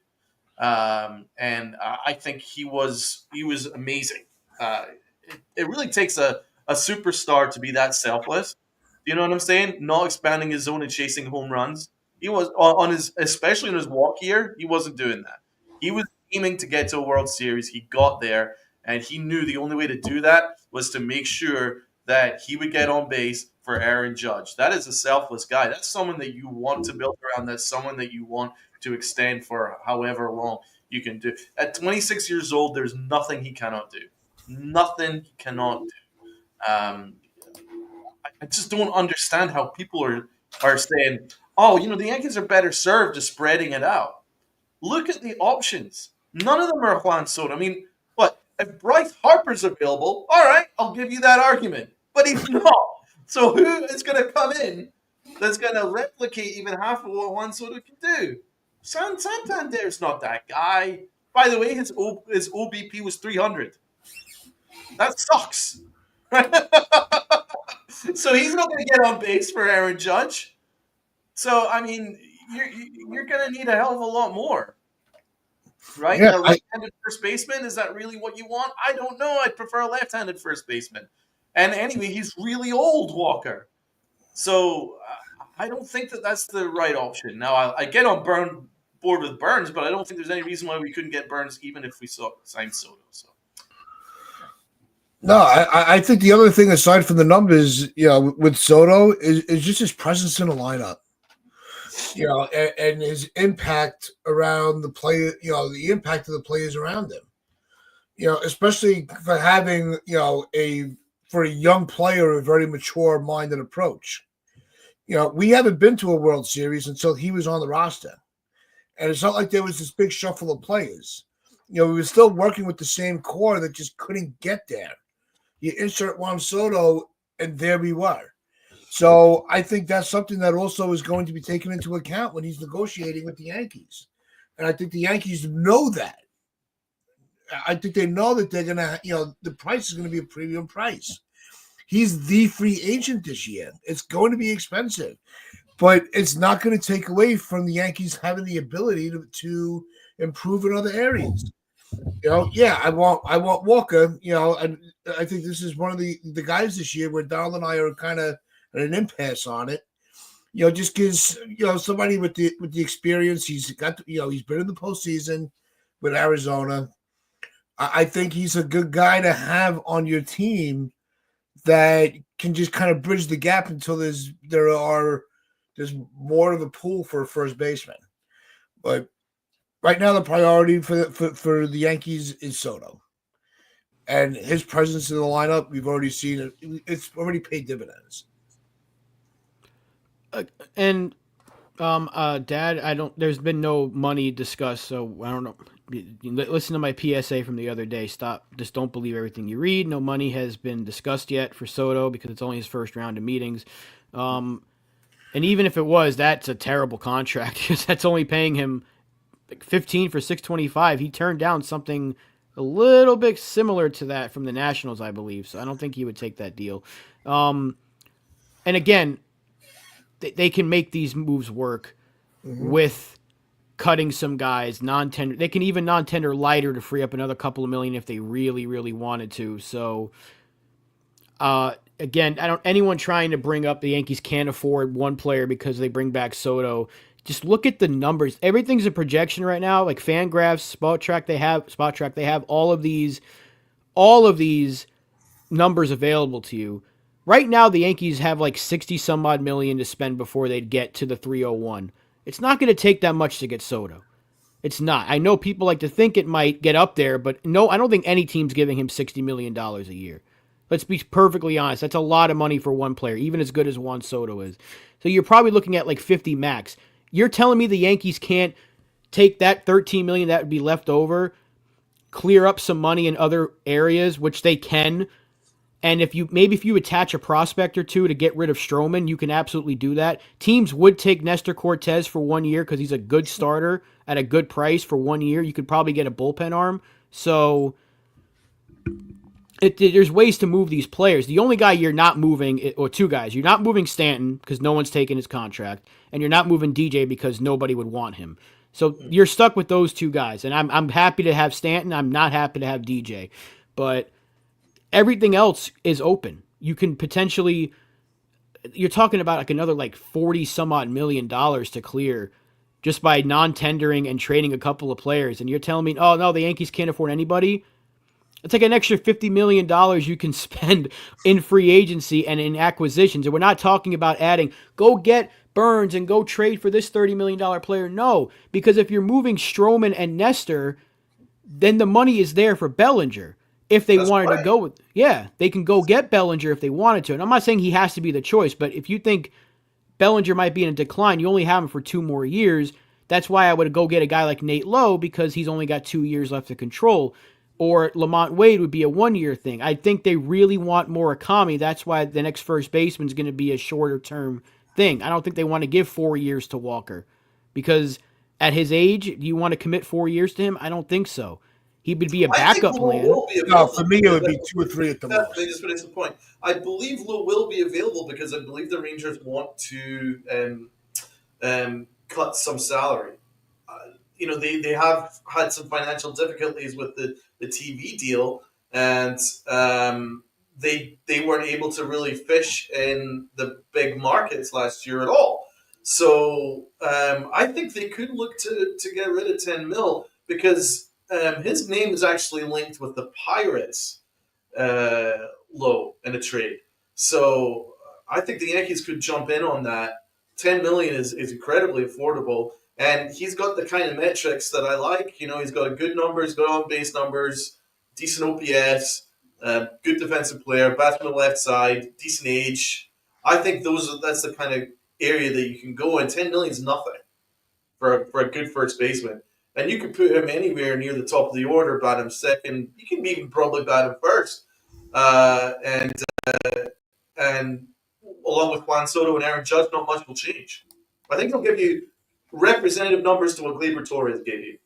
And I think he was amazing. It really takes a superstar to be that selfless. You know what I'm saying? Not expanding his zone and chasing home runs. He was especially in his walk year. He wasn't doing that. He was aiming to get to a World Series. He got there, and he knew the only way to do that was to make sure that he would get on base for Aaron Judge. That is a selfless guy. That's someone that you want to build around. That's someone that you want to extend for however long you can do. At 26 years old, there's nothing he cannot do. Nothing he cannot do. I just don't understand how people are saying, oh, the Yankees are better served just spreading it out. Look at the options. None of them are Juan Soto. I mean, what? If Bryce Harper's available, all right, I'll give you that argument. But he's not. So who is going to come in that's going to replicate even half of what Juan Soto can do? Santander's not that guy. By the way, his OBP was 300. That sucks. So he's not going to get on base for Aaron Judge. So, I mean, you're going to need a hell of a lot more. right? Yeah, A right-handed first baseman, is that really what you want? I don't know. I'd prefer a left-handed first baseman. And anyway, he's really old, Walker. So I don't think that that's the right option. Now, I get on board with Burns, but I don't think there's any reason why we couldn't get Burns even if we signed Soto. So. no, I think the other thing aside from the numbers, with Soto is just his presence in the lineup. And his impact around the player, the impact of the players around him. Especially for having, for a young player, a very mature minded approach. We haven't been to a World Series until he was on the roster. And it's not like there was this big shuffle of players. We were still working with the same core that just couldn't get there. You insert Juan Soto, and there we were. So I think that's something that also is going to be taken into account when he's negotiating with the Yankees. And I think the Yankees know that. I think they know that they're going to, the price is going to be a premium price. He's the free agent this year. It's going to be expensive, but it's not going to take away from the Yankees having the ability to improve in other areas. I want Walker, and I think this is one of the guys this year where Donald and I are kind of at an impasse on it. Just because, somebody with the experience, he's got, he's been in the postseason with Arizona. I think he's a good guy to have on your team that can just kind of bridge the gap until there's more of a pool for a first baseman. But right now, the priority for the Yankees is Soto, and his presence in the lineup. We've already seen it; it's already paid dividends. Dad, I don't. There's been no money discussed, so I don't know. Listen to my PSA from the other day. Stop. Just don't believe everything you read. No money has been discussed yet for Soto because it's only his first round of meetings. And even if it was, that's a terrible contract because that's only paying him like 15 for 625. He turned down something a little bit similar to that from the Nationals, I believe. So I don't think he would take that deal. And again, they can make these moves work with cutting some guys, non-tender. They can even non-tender lighter to free up another couple of million if they really, really wanted to. So, again, anyone trying to bring up the Yankees can't afford one player because they bring back Soto. Just look at the numbers. Everything's a projection right now. Like Fangraphs, Spotrac, they have all of these numbers available to you. Right now, the Yankees have like 60 some odd million to spend before they'd get to the 301. It's not going to take that much to get Soto. It's not. I know people like to think it might get up there, but no, I don't think any team's giving him $60 million a year. Let's be perfectly honest. That's a lot of money for one player, even as good as Juan Soto is. So you're probably looking at like 50 max. You're telling me the Yankees can't take that $13 million that would be left over, clear up some money in other areas, which they can. And if you attach a prospect or two to get rid of Stroman, you can absolutely do that. Teams would take Nestor Cortez for 1 year because he's a good starter at a good price for 1 year. You could probably get a bullpen arm. So there's ways to move these players. The only guy you're not moving, or two guys, you're not moving Stanton because no one's taking his contract, and you're not moving DJ because nobody would want him. So you're stuck with those two guys. And I'm happy to have Stanton. I'm not happy to have DJ. But everything else is open. You can potentially, you're talking about like another like 40 some odd $1 million to clear just by non-tendering and trading a couple of players. And you're telling me, oh no, the Yankees can't afford anybody. It's like an extra $50 million you can spend in free agency and in acquisitions. And we're not talking about adding, go get Burns and go trade for this $30 million player. No, because if you're moving Stroman and Nestor, then the money is there for Bellinger. If they wanted to go with, they can go get Bellinger if they wanted to. And I'm not saying he has to be the choice, but if you think Bellinger might be in a decline, you only have him for 2 more years. That's why I would go get a guy like Nate Lowe because he's only got 2 years left to control. Or Lamont Wade would be a 1-year thing. I think they really want Murakami. That's why the next first baseman is going to be a shorter term thing. I don't think they want to give 4 years to Walker because at his age, do you want to commit 4 years to him? I don't think so. He would be a backup plan. No, for me, it would be 2 or 3 at the most. Just finish the point. I believe Lowe will be available because I believe the Rangers want to cut some salary. they have had some financial difficulties with the TV deal, and they weren't able to really fish in the big markets last year at all. So I think they could look to get rid of 10 mil because his name is actually linked with the Pirates low in a trade. So I think the Yankees could jump in on that. 10 million is incredibly affordable, and he's got the kind of metrics that I like. He's got a good numbers, good on base numbers, decent OPS, good defensive player, bats from the left side, decent age. I think that's the kind of area that you can go, and 10 million is nothing for a good first baseman. And you can put him anywhere near the top of the order, bat him second. You can even probably bat him first. And along with Juan Soto and Aaron Judge, not much will change. I think they'll give you representative numbers to what Gleyber Torres gave you.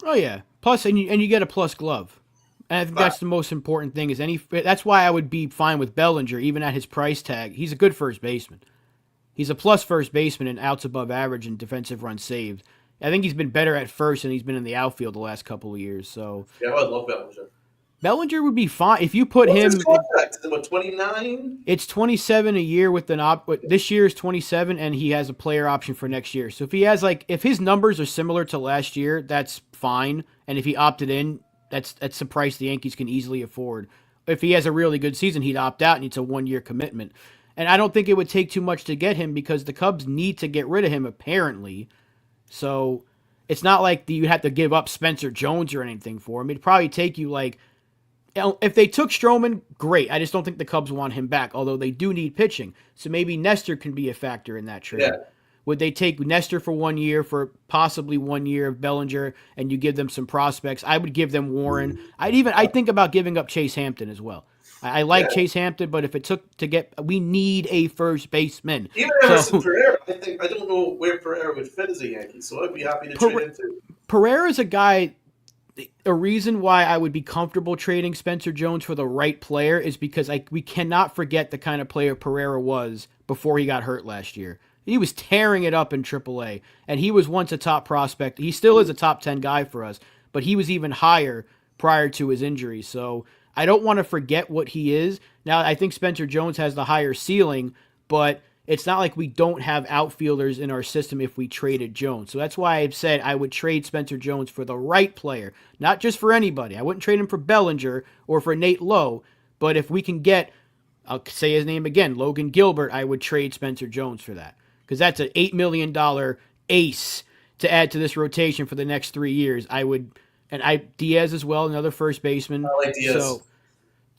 Oh yeah. Plus, and you get a plus glove. And I think that's the most important thing. That's why I would be fine with Bellinger, even at his price tag. He's a good first baseman. He's a plus first baseman and outs above average and defensive runs saved. I think he's been better at first than he's been in the outfield the last couple of years. So yeah, I love Bellinger. Bellinger would be fine if you put him. His contract? Is it about 29? It's 27 a year with an this year is 27, and he has a player option for next year. So if he has if his numbers are similar to last year, that's fine. And if he opted in, that's the price the Yankees can easily afford. If he has a really good season, he'd opt out, and it's a 1-year commitment. And I don't think it would take too much to get him because the Cubs need to get rid of him apparently. So it's not like you have to give up Spencer Jones or anything for him. It'd probably take you if they took Stroman, great. I just don't think the Cubs want him back, although they do need pitching. So maybe Nestor can be a factor in that trade. Yeah. Would they take Nestor for 1 year, for possibly 1 year of Bellinger, and you give them some prospects? I would give them Warren. I think about giving up Chase Hampton as well. I like Chase Hampton, but if it took we need a first baseman. Even Emerson Pereira, I don't know where Pereira would fit as a Yankee, so I'd be happy to trade him too. Pereira's a guy. A reason why I would be comfortable trading Spencer Jones for the right player is because we cannot forget the kind of player Pereira was before he got hurt last year. He was tearing it up in AAA, and he was once a top prospect. He still is a top 10 guy for us, but he was even higher prior to his injury. So I don't want to forget what he is. Now, I think Spencer Jones has the higher ceiling, but it's not like we don't have outfielders in our system if we traded Jones. So that's why I've said I would trade Spencer Jones for the right player, not just for anybody. I wouldn't trade him for Bellinger or for Nate Lowe, but if we can get, I'll say his name again, Logan Gilbert, I would trade Spencer Jones for that. Because that's an $8 million ace to add to this rotation for the next 3 years. Diaz as well, another first baseman. I like Diaz. So,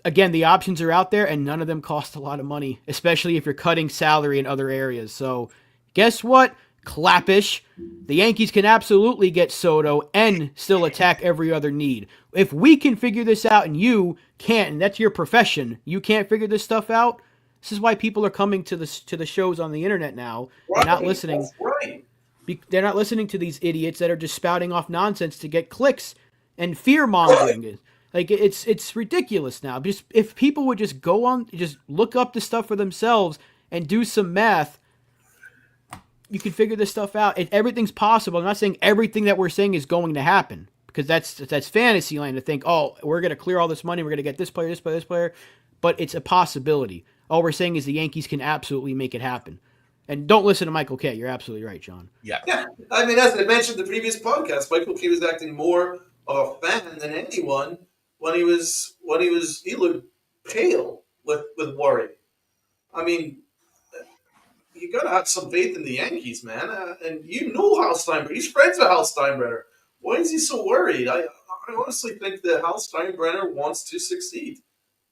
again, the options are out there, and none of them cost a lot of money, especially if you're cutting salary in other areas. So, guess what? Clappish. The Yankees can absolutely get Soto and still attack every other need. If we can figure this out and you can't, and that's your profession, you can't figure this stuff out, this is why people are coming to the shows on the internet now. They're not listening. Right. They're not listening to these idiots that are just spouting off nonsense to get clicks and fear-mongering. It's ridiculous now. Just if people would just just look up the stuff for themselves and do some math, you can figure this stuff out. Everything's possible. I'm not saying everything that we're saying is going to happen because that's fantasy land to think, oh, we're going to clear all this money, we're going to get this player, this player, this player, but it's a possibility. All we're saying is the Yankees can absolutely make it happen. And don't listen to Michael Kay. You're absolutely right, John. Yeah. I mean, as I mentioned in the previous podcast, Michael Kay was acting more of a fan than anyone when he looked pale with worry. I mean, you got to have some faith in the Yankees, man. And Hal Steinbrenner. He's friends with Hal Steinbrenner. Why is he so worried? I honestly think that Hal Steinbrenner wants to succeed.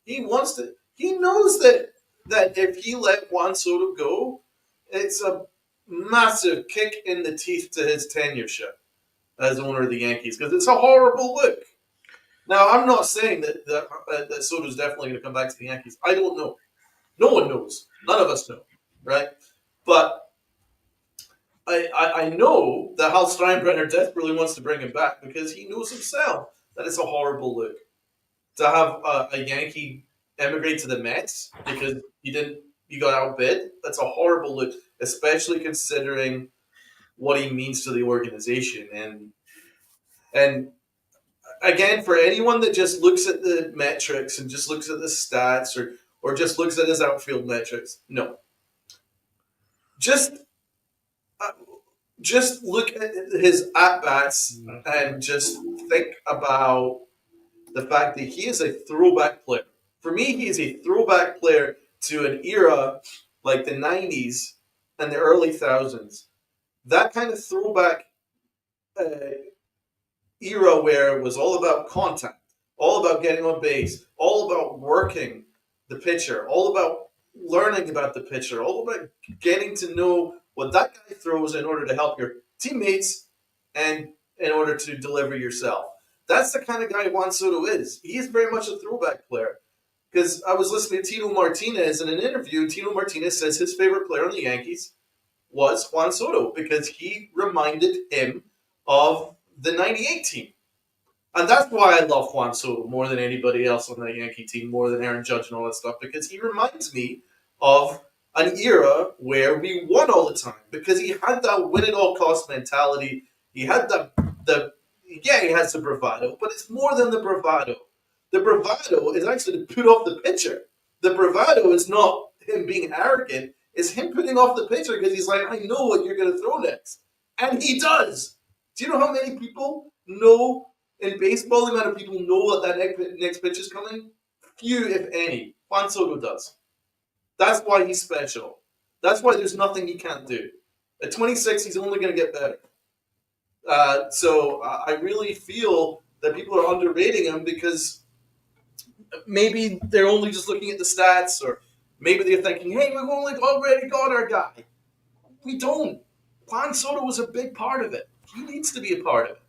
He wants to. He knows that if he let Juan Soto go, it's a massive kick in the teeth to his tenureship as owner of the Yankees because it's a horrible look. Now, I'm not saying that Soto's definitely going to come back to the Yankees. I don't know. No one knows. None of us know, right? But I know that Hal Steinbrenner desperately wants to bring him back because he knows himself that it's a horrible look to have a Yankee emigrate to the Mets because you got outbid. That's a horrible look, especially considering what he means to the organization. And again, for anyone that just looks at the metrics and just looks at the stats or just looks at his outfield metrics, no. Just uh, just look at his at bats and just think about the fact that he is a throwback player. For me, he is a throwback player to an era like the 90s and the early thousands. That kind of throwback uh, era where it was all about contact, all about getting on base, all about working the pitcher, all about learning about the pitcher, all about getting to know what that guy throws in order to help your teammates and in order to deliver yourself. That's the kind of guy Juan Soto is. He is very much a throwback player. Because I was listening to Tino Martinez in an interview. Tino Martinez says his favorite player on the Yankees was Juan Soto because he reminded him of the 98 team. And that's why I love Juan Soto more than anybody else on that Yankee team, more than Aaron Judge and all that stuff, because he reminds me of an era where we won all the time because he had that win at all cost mentality. He had he has the bravado, but it's more than the bravado. The bravado is actually to put off the pitcher. The bravado is not him being arrogant. It's him putting off the pitcher because he's like, I know what you're going to throw next. And he does. Do you know how many people know in baseball, the amount of people know that next pitch is coming? Few, if any. Juan Soto does. That's why he's special. That's why there's nothing he can't do. At 26, he's only going to get better. So I really feel that people are underrating him because maybe they're only just looking at the stats, or maybe they're thinking, hey, we've already got our guy. We don't. Juan Soto was a big part of it. He needs to be a part of it.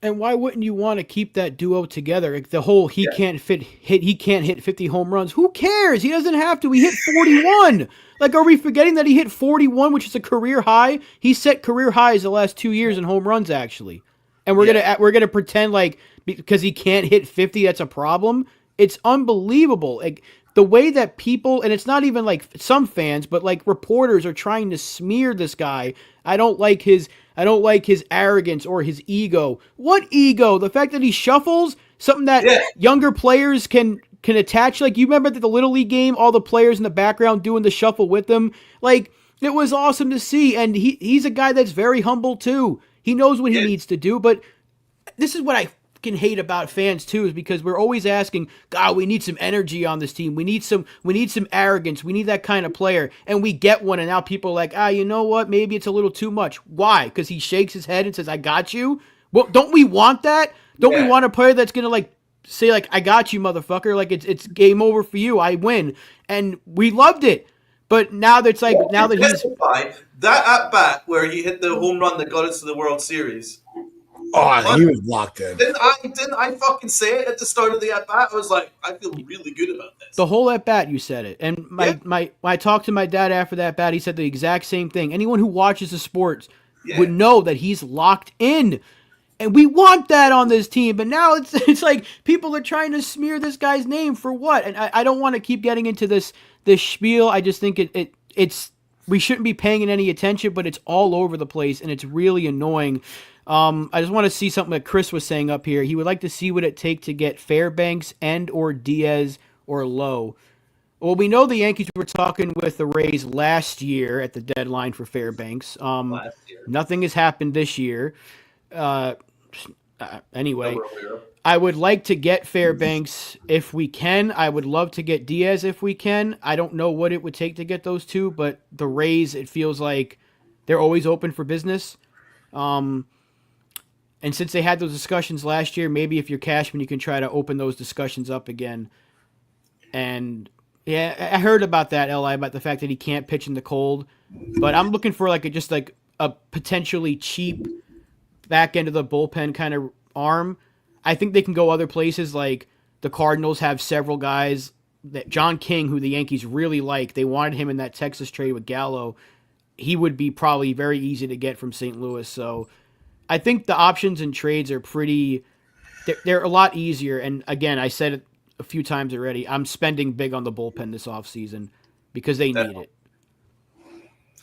And why wouldn't you want to keep that duo together? Like the whole he can't hit 50 home runs. Who cares? He doesn't have to. He hit 41. Like, are we forgetting that he hit 41, which is a career high? He set career highs the last 2 years in home runs, actually. And we're gonna pretend like because he can't hit 50, that's a problem. It's unbelievable. Like the way that people, and it's not even like some fans, but like reporters are trying to smear this guy. I don't like his arrogance or his ego. What ego? The fact that he shuffles, something that younger players can attach. Like, you remember the Little League game, all the players in the background doing the shuffle with him? Like, it was awesome to see. And he's a guy that's very humble too. He knows what he needs to do. But this is what I can hate about fans too, is because we're always asking, God, we need some energy on this team. We need some arrogance. We need that kind of player. And we get one, and now people are like, you know what? Maybe it's a little too much. Why? Because he shakes his head and says, I got you? Well, don't we want that? Don't we want a player that's going to like say like, I got you, motherfucker. Like it's game over for you. I win. And we loved it. But now that's like, now that he's that at bat where he hit the home run that got us to the World Series. Oh, he was blocked in. Didn't I fucking say it at the start of the at bat? I was like, I feel really good about this. The whole at bat, you said it. And when I talked to my dad after that bat, he said the exact same thing. Anyone who watches the sports would know that he's locked in. And we want that on this team. But now it's like people are trying to smear this guy's name for what? And I don't want to keep getting into this spiel. I just think it's we shouldn't be paying it any attention, but it's all over the place and it's really annoying. I just want to see something that Chris was saying up here. He would like to see what it take to get Fairbanks and or Diaz or Lowe. Well, we know the Yankees were talking with the Rays last year at the deadline for Fairbanks. Nothing has happened this year. Anyway, I would like to get Fairbanks if we can. I would love to get Diaz if we can. I don't know what it would take to get those two, but the Rays, it feels like they're always open for business. And since they had those discussions last year, maybe if you're Cashman, you can try to open those discussions up again. And yeah, I heard about that, Li, about the fact that he can't pitch in the cold. But I'm looking for like a potentially cheap back end of the bullpen kind of arm. I think they can go other places. Like the Cardinals have several guys that John King, who the Yankees really like. They wanted him in that Texas trade with Gallo. He would be probably very easy to get from St. Louis. So I think the options and trades are they're a lot easier. And again, I said it a few times already, I'm spending big on the bullpen this offseason because they need it.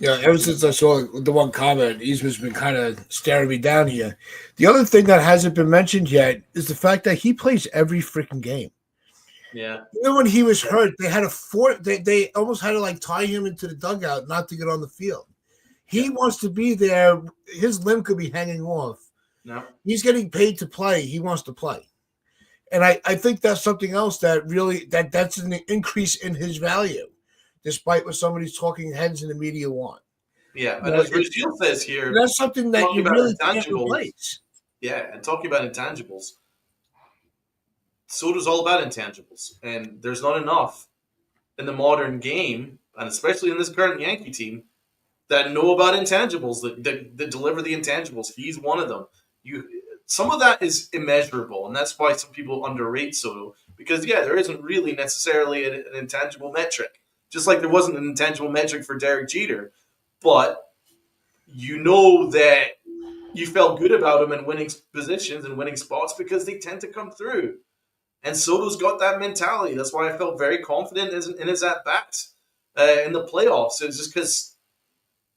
Yeah, ever since I saw the one comment, Eastman's been kind of staring me down here. The other thing that hasn't been mentioned yet is the fact that he plays every freaking game. Yeah. Even when he was hurt, they had they almost had to like tie him into the dugout not to get on the field. He wants to be there. His limb could be hanging off. No. He's getting paid to play. He wants to play. And I think that's something else that really that's an increase in his value, despite what some of these talking heads in the media want. Yeah, You and know, as Rashid says here, that's something that talking you about really can't intangibles. replace. Yeah, and talking about intangibles, Soto's all about intangibles, and there's not enough in the modern game, and especially in this current Yankee team, that know about intangibles that deliver the intangibles. He's one of them. You some of that is immeasurable, and that's why some people underrate Soto because there isn't really necessarily an intangible metric, just like there wasn't an intangible metric for Derek Jeter, but you know that you felt good about him in winning positions and winning spots because they tend to come through. And Soto's got that mentality. That's why I felt very confident in his at bats in the playoffs. It's just because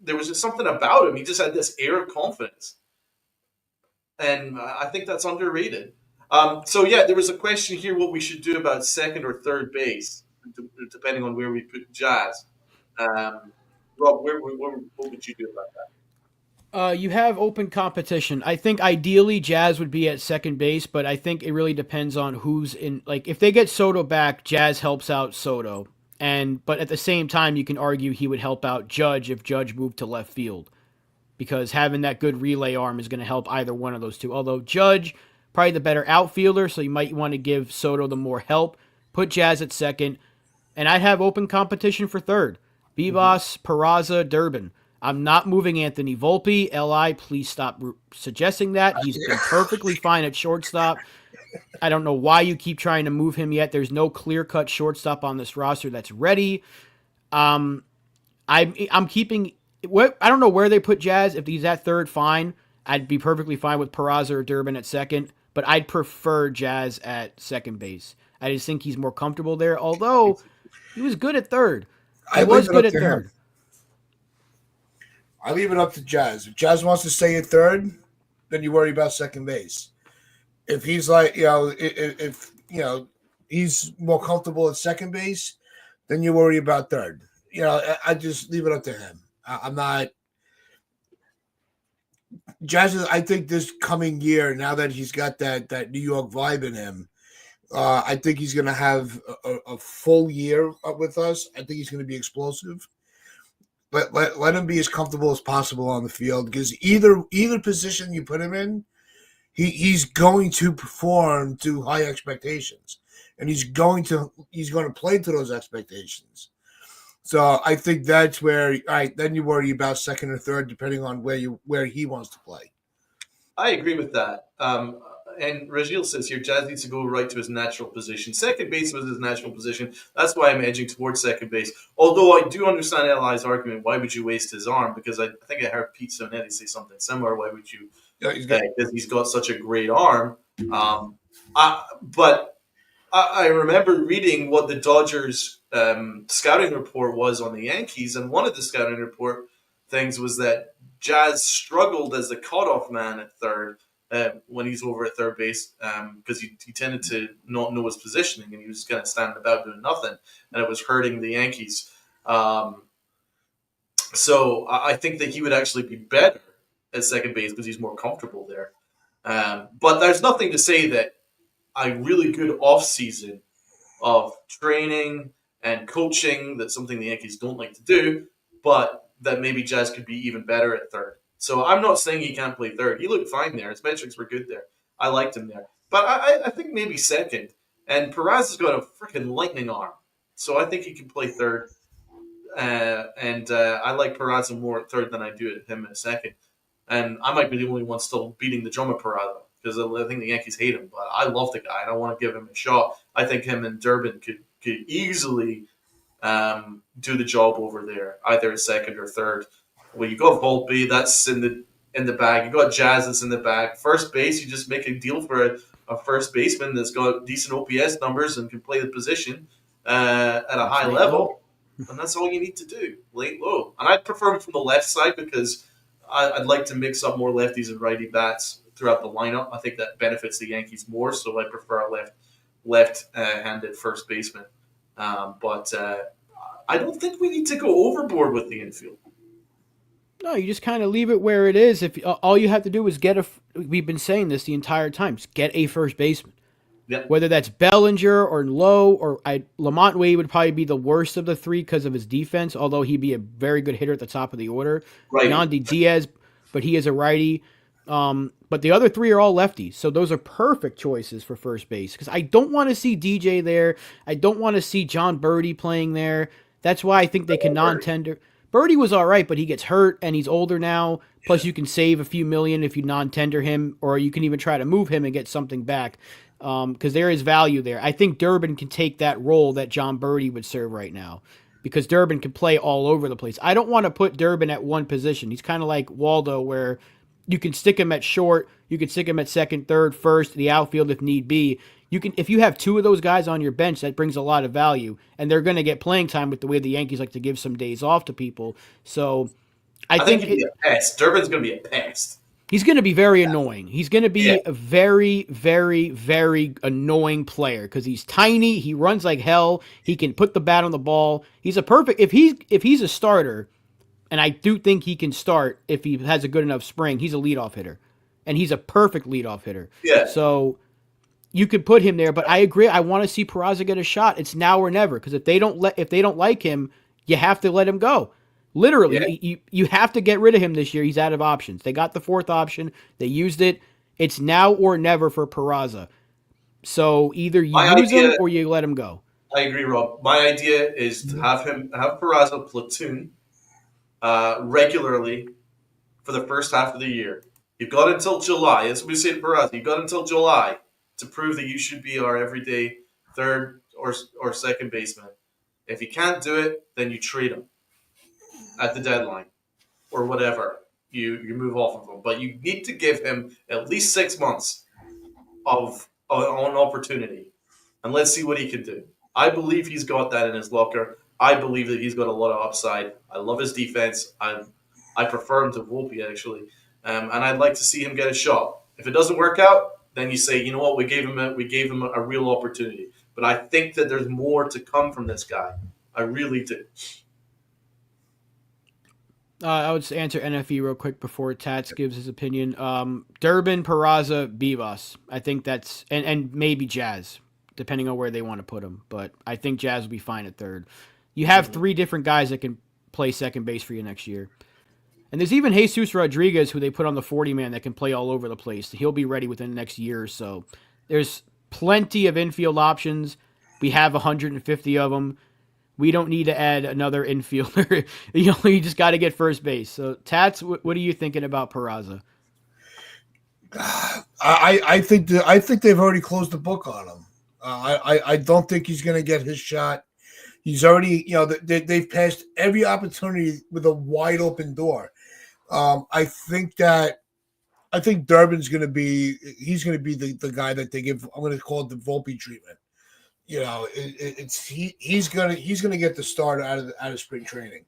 there was just something about him. He just had this air of confidence, and I think that's underrated. There was a question here: what we should do about second or third base, depending on where we put Jazz. Rob, what would you do about that? You have open competition. I think ideally Jazz would be at second base, but I think it really depends on who's in. Like, if they get Soto back, Jazz helps out Soto, but at the same time, you can argue he would help out Judge if Judge moved to left field, because having that good relay arm is going to help either one of those two. Although Judge probably the better outfielder, so you might want to give Soto the more help. Put Jazz at second, and I'd have open competition for third. Bibas, Peraza, Durbin. I'm not moving Anthony Volpe. Li, please stop suggesting that. He's been perfectly fine at shortstop. I don't know why you keep trying to move him yet. There's no clear-cut shortstop on this roster that's ready. I'm keeping. I don't know where they put Jazz. If he's at third, fine. I'd be perfectly fine with Peraza or Durbin at second, but I'd prefer Jazz at second base. I just think he's more comfortable there. Although he was good at third. He was good at third. I leave it up to Jazz. If Jazz wants to stay at third, then you worry about second base. If he's like, if he's more comfortable at second base, then you worry about third. I just leave it up to him. I'm not. Jazz, I think this coming year, now that he's got that New York vibe in him, I think he's going to have a full year with us. I think he's going to be explosive. Let him be as comfortable as possible on the field, because either position you put him in, he's going to perform to high expectations, and he's going to play to those expectations. So I think that's where, all right, then you worry about second or third, depending on where he wants to play. I agree with that. And Rajil says here, Jazz needs to go right to his natural position. Second base was his natural position. That's why I'm edging towards second base. Although I do understand Li's argument, why would you waste his arm? Because I think I heard Pete Sonetti say something similar. Why would you? Because he's got such a great arm. But I remember reading what the Dodgers scouting report was on the Yankees, and one of the scouting report things was that Jazz struggled as a cutoff man at third when he's over at third base because he tended to not know his positioning and he was just kind of standing about doing nothing, and it was hurting the Yankees. So I think that he would actually be better at second base because he's more comfortable there. But there's nothing to say that a really good offseason of training and coaching, that's something the Yankees don't like to do, but that maybe Jazz could be even better at third. So I'm not saying he can't play third. He looked fine there. His metrics were good there. I liked him there. But I think maybe second. And Perez has got a freaking lightning arm. So I think he can play third. I like Peraza more at third than I do him at second. And I might be the only one still beating the drum of Peraza because I think the Yankees hate him. But I love the guy and I want to give him a shot. I think him and Durbin could easily do the job over there, either at second or third. Well, you got Volpe, that's in the bag. You got Jazz, that's in the bag. First base, you just make a deal for a first baseman that's got decent OPS numbers and can play the position at a high level. and that's all you need to do. Lay low, and I'd prefer him from the left side because I'd like to mix up more lefties and righty bats throughout the lineup. I think that benefits the Yankees more, so I prefer a left-handed first baseman. But I don't think we need to go overboard with the infield. No, you just kind of leave it where it is. If all you have to do is we've been saying this the entire time, just get a first baseman. Yep. Whether that's Bellinger or Lowe or Lamont Wade would probably be the worst of the three because of his defense, although he'd be a very good hitter at the top of the order. Right. Yandy Diaz, but he is a righty. But the other three are all lefties, so those are perfect choices for first base. Because I don't want to see DJ there. I don't want to see John Birdie playing there. That's why I think they can non-tender. Birdie was all right, but he gets hurt and he's older now. Plus, you can save a few million if you non-tender him, or you can even try to move him and get something back. Because there is value there. I think Durbin can take that role that John Birdie would serve right now, because Durbin can play all over the place. I don't want to put Durbin at one position. He's kind of like Waldo, where you can stick him at short, you can stick him at second, third, first, the outfield if need be. You can, if you have two of those guys on your bench, that brings a lot of value, and they're going to get playing time with the way the Yankees like to give some days off to people. So I think he'd be a pest. Durbin's going to be a pest. He's going to be very annoying. He's going to be a very, very, very annoying player because he's tiny. He runs like hell. He can put the bat on the ball. He's a perfect if he's a starter, and I do think he can start if he has a good enough spring. He's a leadoff hitter, and he's a perfect leadoff hitter. Yeah. So you could put him there, but I agree. I want to see Peraza get a shot. It's now or never, because if they don't like him, you have to let him go. Literally, you have to get rid of him this year. He's out of options. They got the fourth option. They used it. It's now or never for Peraza. So either you use him or you let him go. I agree, Rob. My idea is to have Peraza platoon regularly for the first half of the year. You've got until July. That's what we say to Peraza. You've got until July to prove that you should be our everyday third or second baseman. If you can't do it, then you trade him at the deadline or whatever. You move off of him. But you need to give him at least 6 months of an opportunity. And let's see what he can do. I believe he's got that in his locker. I believe that he's got a lot of upside. I love his defense. I prefer him to Volpe, actually. And I'd like to see him get a shot. If it doesn't work out, then you say, you know what, we gave him a real opportunity. But I think that there's more to come from this guy. I really do. I would just answer NFE real quick before Tats gives his opinion. Durbin, Peraza, Vivas. I think that's and maybe Jazz, depending on where they want to put him. But I think Jazz will be fine at third. You have three different guys that can play second base for you next year. And there's even Jesus Rodriguez, who they put on the 40-man, that can play all over the place. He'll be ready within the next year or so. There's plenty of infield options. We have 150 of them. We don't need to add another infielder. You just got to get first base. So, Tats, what are you thinking about Peraza? I think they've already closed the book on him. I don't think he's going to get his shot. He's already, they've passed every opportunity with a wide open door. I think Durbin's going to be, he's going to be the guy that they give. I'm going to call it the Volpe treatment. He's gonna get the start out of spring training.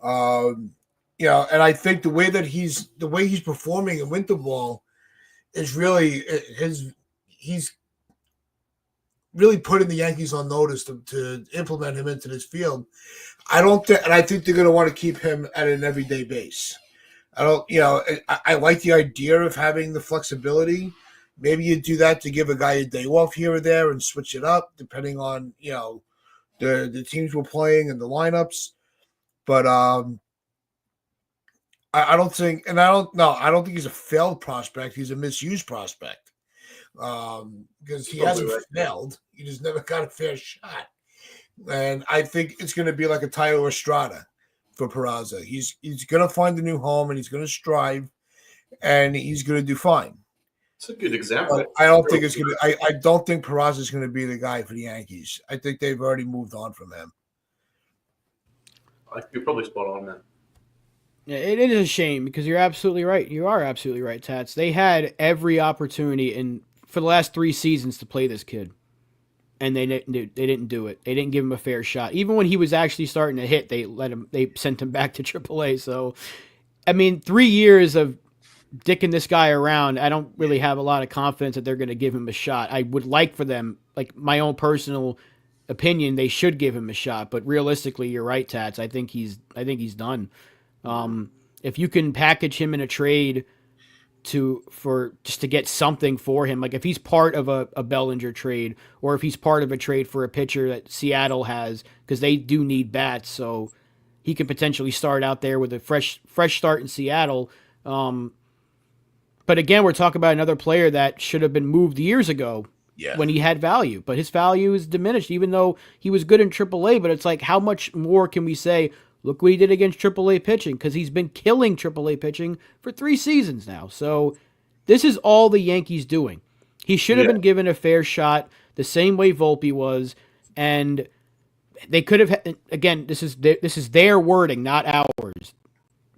And I think the way he's performing in winter ball is really he's really putting the Yankees on notice to implement him into this field. I think they're gonna want to keep him at an everyday base. I like the idea of having the flexibility. Maybe you do that to give a guy a day off here or there and switch it up depending on, the teams we're playing and the lineups. But I don't think he's a failed prospect. He's a misused prospect because he hasn't failed. He just never got a fair shot. And I think it's going to be like a Tyler Estrada for Peraza. He's going to find a new home and he's going to strive and he's going to do fine. It's a good example. But I don't think it's going to. I don't think Peraza is going to be the guy for the Yankees. I think they've already moved on from him. You're probably spot on, man. Yeah, it is a shame because you're absolutely right. You are absolutely right, Tats. They had every opportunity for the last 3 seasons to play this kid. and they didn't do it. They didn't give him a fair shot. Even when he was actually starting to hit, they sent him back to AAA. So, I mean, 3 years of dicking this guy around, I don't really have a lot of confidence that they're going to give him a shot. I would like for them, like my own personal opinion, they should give him a shot. But realistically, you're right, Tats. I think he's done. If you can package him in a trade for just to get something for him, like if he's part of a Bellinger trade, or if he's part of a trade for a pitcher that Seattle has, because they do need bats, so he could potentially start out there with a fresh start in Seattle. But again, we're talking about another player that should have been moved years ago when he had value. But his value is diminished, even though he was good in AAA. But it's like, how much more can we say? Look what he did against AAA pitching, because he's been killing AAA pitching for 3 seasons now. So this is all the Yankees doing. He should have been given a fair shot the same way Volpe was. And they could have, again, this is their wording, not ours.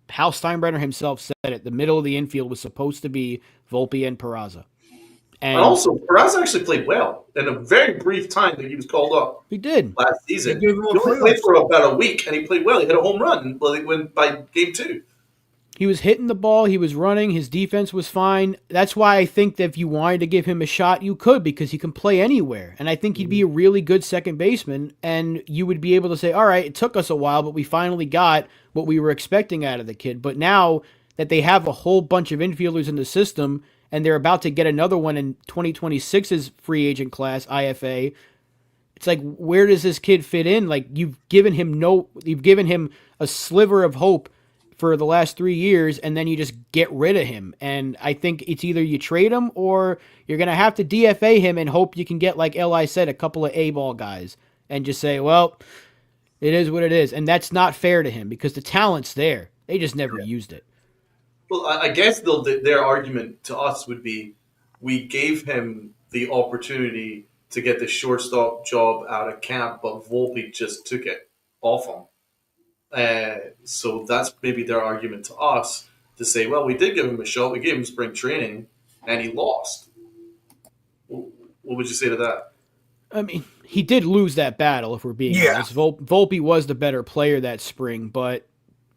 Hal Steinbrenner himself said it. The middle of the infield was supposed to be Volpe and Peraza. And also, Peraza actually played well in a very brief time that he was called up. He did. Last season. He only played for about a week, and he played well. He hit a home run by game 2. He was hitting the ball. He was running. His defense was fine. That's why I think that if you wanted to give him a shot, you could, because he can play anywhere. And I think he'd be a really good second baseman, and you would be able to say, all right, it took us a while, but we finally got what we were expecting out of the kid. But now that they have a whole bunch of infielders in the system, and they're about to get another one in 2026's free agent class, IFA, it's like, where does this kid fit in? Like, you've given him a sliver of hope for the last 3 years, and then you just get rid of him. And I think it's either you trade him, or you're going to have to DFA him and hope you can get, like Eli said, a couple of A-ball guys and just say, well, it is what it is. And that's not fair to him, because the talent's there. They just never used it. Well, I guess their argument to us would be, we gave him the opportunity to get the shortstop job out of camp, but Volpe just took it off him. So that's maybe their argument to us, to say, well, we did give him a shot. We gave him spring training, and he lost. What would you say to that? I mean, he did lose that battle, if we're being honest. Volpe was the better player that spring, but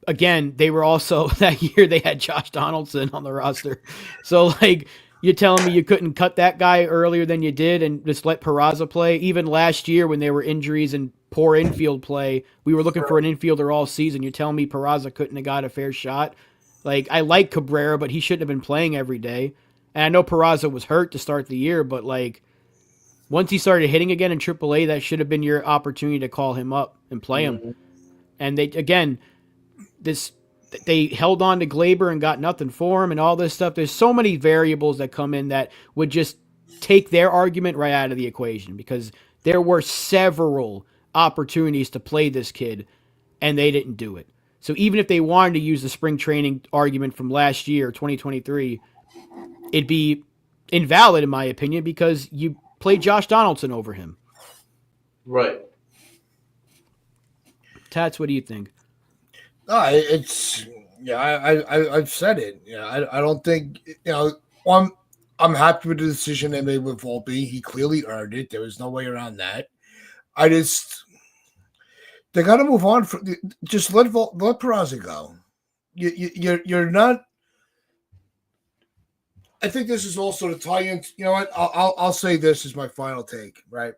again, they were also, that year they had Josh Donaldson on the roster. So, like, you're telling me you couldn't cut that guy earlier than you did and just let Peraza play? Even last year when there were injuries and poor infield play, we were looking for an infielder all season. You're telling me Peraza couldn't have got a fair shot? Like, I like Cabrera, but he shouldn't have been playing every day. And I know Peraza was hurt to start the year, but, like, once he started hitting again in AAA, that should have been your opportunity to call him up and play him. And they held on to Glaber and got nothing for him and all this stuff. There's so many variables that come in that would just take their argument right out of the equation, because there were several opportunities to play this kid and they didn't do it. So even if they wanted to use the spring training argument from last year, 2023, it'd be invalid in my opinion, because you played Josh Donaldson over him. Right. Tats, what do you think? I've said it. I don't think, I'm happy with the decision they made with Volpe. He clearly earned it. There was no way around that. They got to move on. Just let Peraza go. You're not. I think this is also to tie in. You know what? I'll say this is my final take. Right?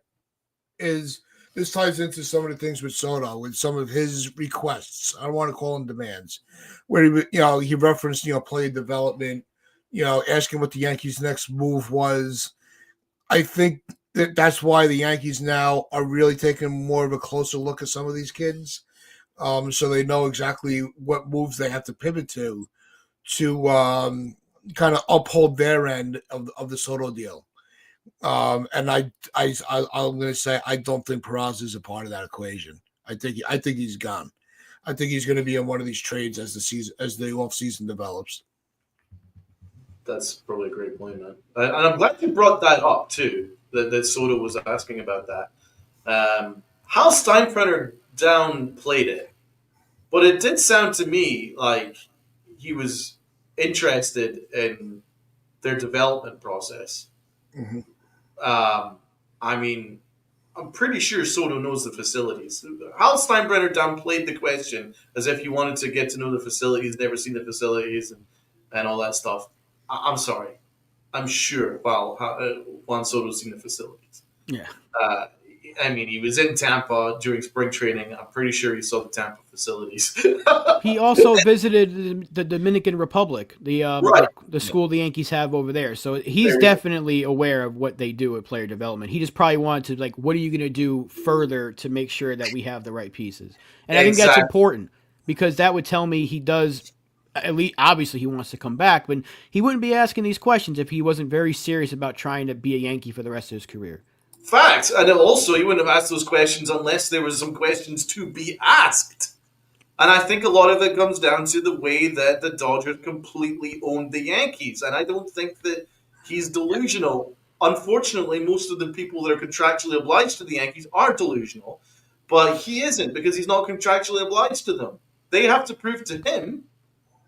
This ties into some of the things with Soto, with some of his requests. I don't want to call them demands, where he referenced player development, asking what the Yankees' next move was. I think that's why the Yankees now are really taking more of a closer look at some of these kids, so they know exactly what moves they have to pivot to kind of uphold their end of the Soto deal. And I'm going to say I don't think Peraza is a part of that equation. I think he's gone. I think he's going to be in one of these trades as the off season develops. That's probably a great point, man. And I'm glad you brought that up too. That Soto was asking about that. Hal Steinbrenner downplayed it, but it did sound to me like he was interested in their development process. Mm-hmm. I mean, I'm pretty sure Soto knows the facilities. Hal Steinbrenner downplayed the question as if he wanted to get to know the facilities, never seen the facilities, and all that stuff. I'm sorry. I'm sure Juan Soto's seen the facilities. Yeah. I mean, he was in Tampa during spring training. I'm pretty sure he saw the Tampa facilities. He also visited the Dominican Republic, Right. the school the Yankees have over there. So he's There you definitely aware of what they do at player development. He just probably wanted to, like, what are you going to do further to make sure that we have the right pieces? And I think that's Exactly. important because that would tell me he does, at least obviously he wants to come back, but he wouldn't be asking these questions if he wasn't very serious about trying to be a Yankee for the rest of his career. Fact. And also, he wouldn't have asked those questions unless there was some questions to be asked. And I think a lot of it comes down to the way that the Dodgers completely owned the Yankees. And I don't think that he's delusional. Unfortunately, most of the people that are contractually obliged to the Yankees are delusional. But he isn't because he's not contractually obliged to them. They have to prove to him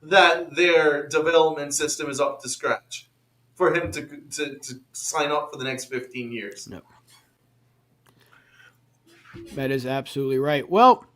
that their development system is up to scratch for him to sign up for the next 15 years. No. That is absolutely right. Well,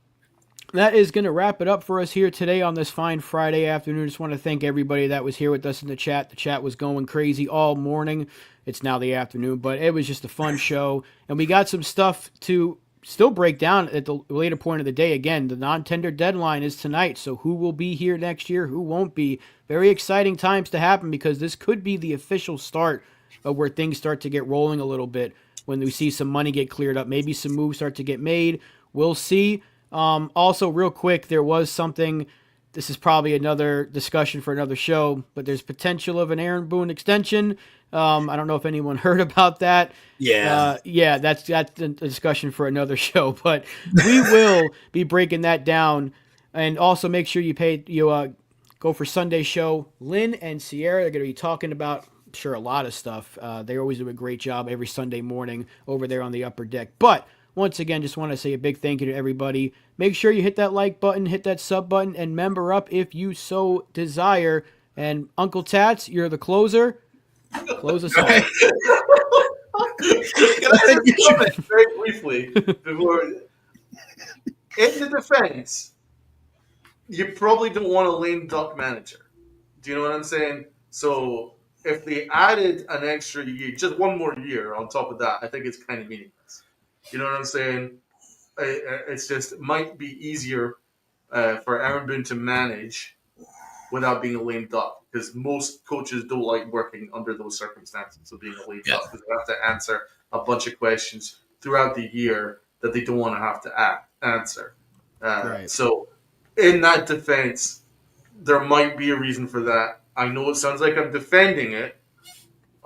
that is going to wrap it up for us here today on this fine Friday afternoon. Just want to thank everybody that was here with us in the chat. The chat was going crazy all morning. It's now the afternoon, but it was just a fun show. And we got some stuff to still break down at the later point of the day. Again, the non-tender deadline is tonight. So who will be here next year? Who won't be? Very exciting times to happen because this could be the official start of where things start to get rolling a little bit when we see some money get cleared up. Maybe some moves start to get made. We'll see. Also, real quick, there was something, this is probably another discussion for another show, but there's potential of an Aaron Boone extension. I don't know if anyone heard about that. Yeah. That's a discussion for another show, but we will be breaking that down. And also make sure you go for Sunday's show. Lynn and Sierra are going to be talking about, I'm sure, a lot of stuff. They always do a great job every Sunday morning over there on the upper deck. But once again, just want to say a big thank you to everybody. Make sure you hit that like button, hit that sub button, and member up if you so desire. And Uncle Tats, you're the closer. Close us off. Can I just comment very briefly before? In the defense, you probably don't want a lame duck manager. Do you know what I'm saying? So if they added an extra year, just one more year on top of that, I think it's kind of meaningless. You know what I'm saying? It's just it might be easier for Aaron Boone to manage without being a lame duck because most coaches don't like working under those circumstances of being a lame duck because they have to answer a bunch of questions throughout the year that they don't want to have to answer. Right. So in that defense, there might be a reason for that. I know it sounds like I'm defending it.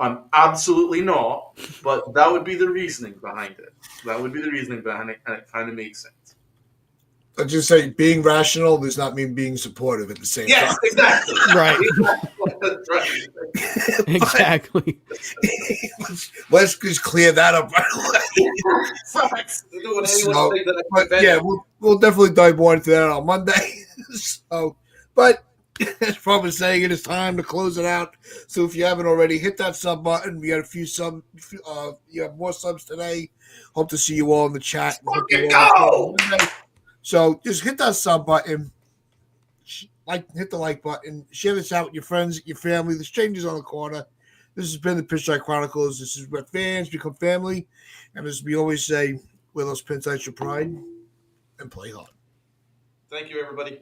I'm absolutely not, but that would be the reasoning behind it. That would be the reasoning behind it, and it kind of makes sense. Let's just say being rational does not mean being supportive at the same time. Yes, exactly. Right. That's right. Exactly. Let's just clear that up right away. Facts. Don't want anyone to think that I'm But yeah, we'll definitely dive more into that on Monday. But as Rob was saying, it is time to close it out. So if you haven't already, hit that sub button. We got a few sub. You have more subs today. Hope to see you all in the chat. Fucking go! So just hit that sub button. Hit the like button. Share this out with your friends, your family, the strangers on the corner. This has been the Pinstripe Chronicles. This is where fans become family. And as we always say, wear those pinstripes with pride and play hard. Thank you, everybody.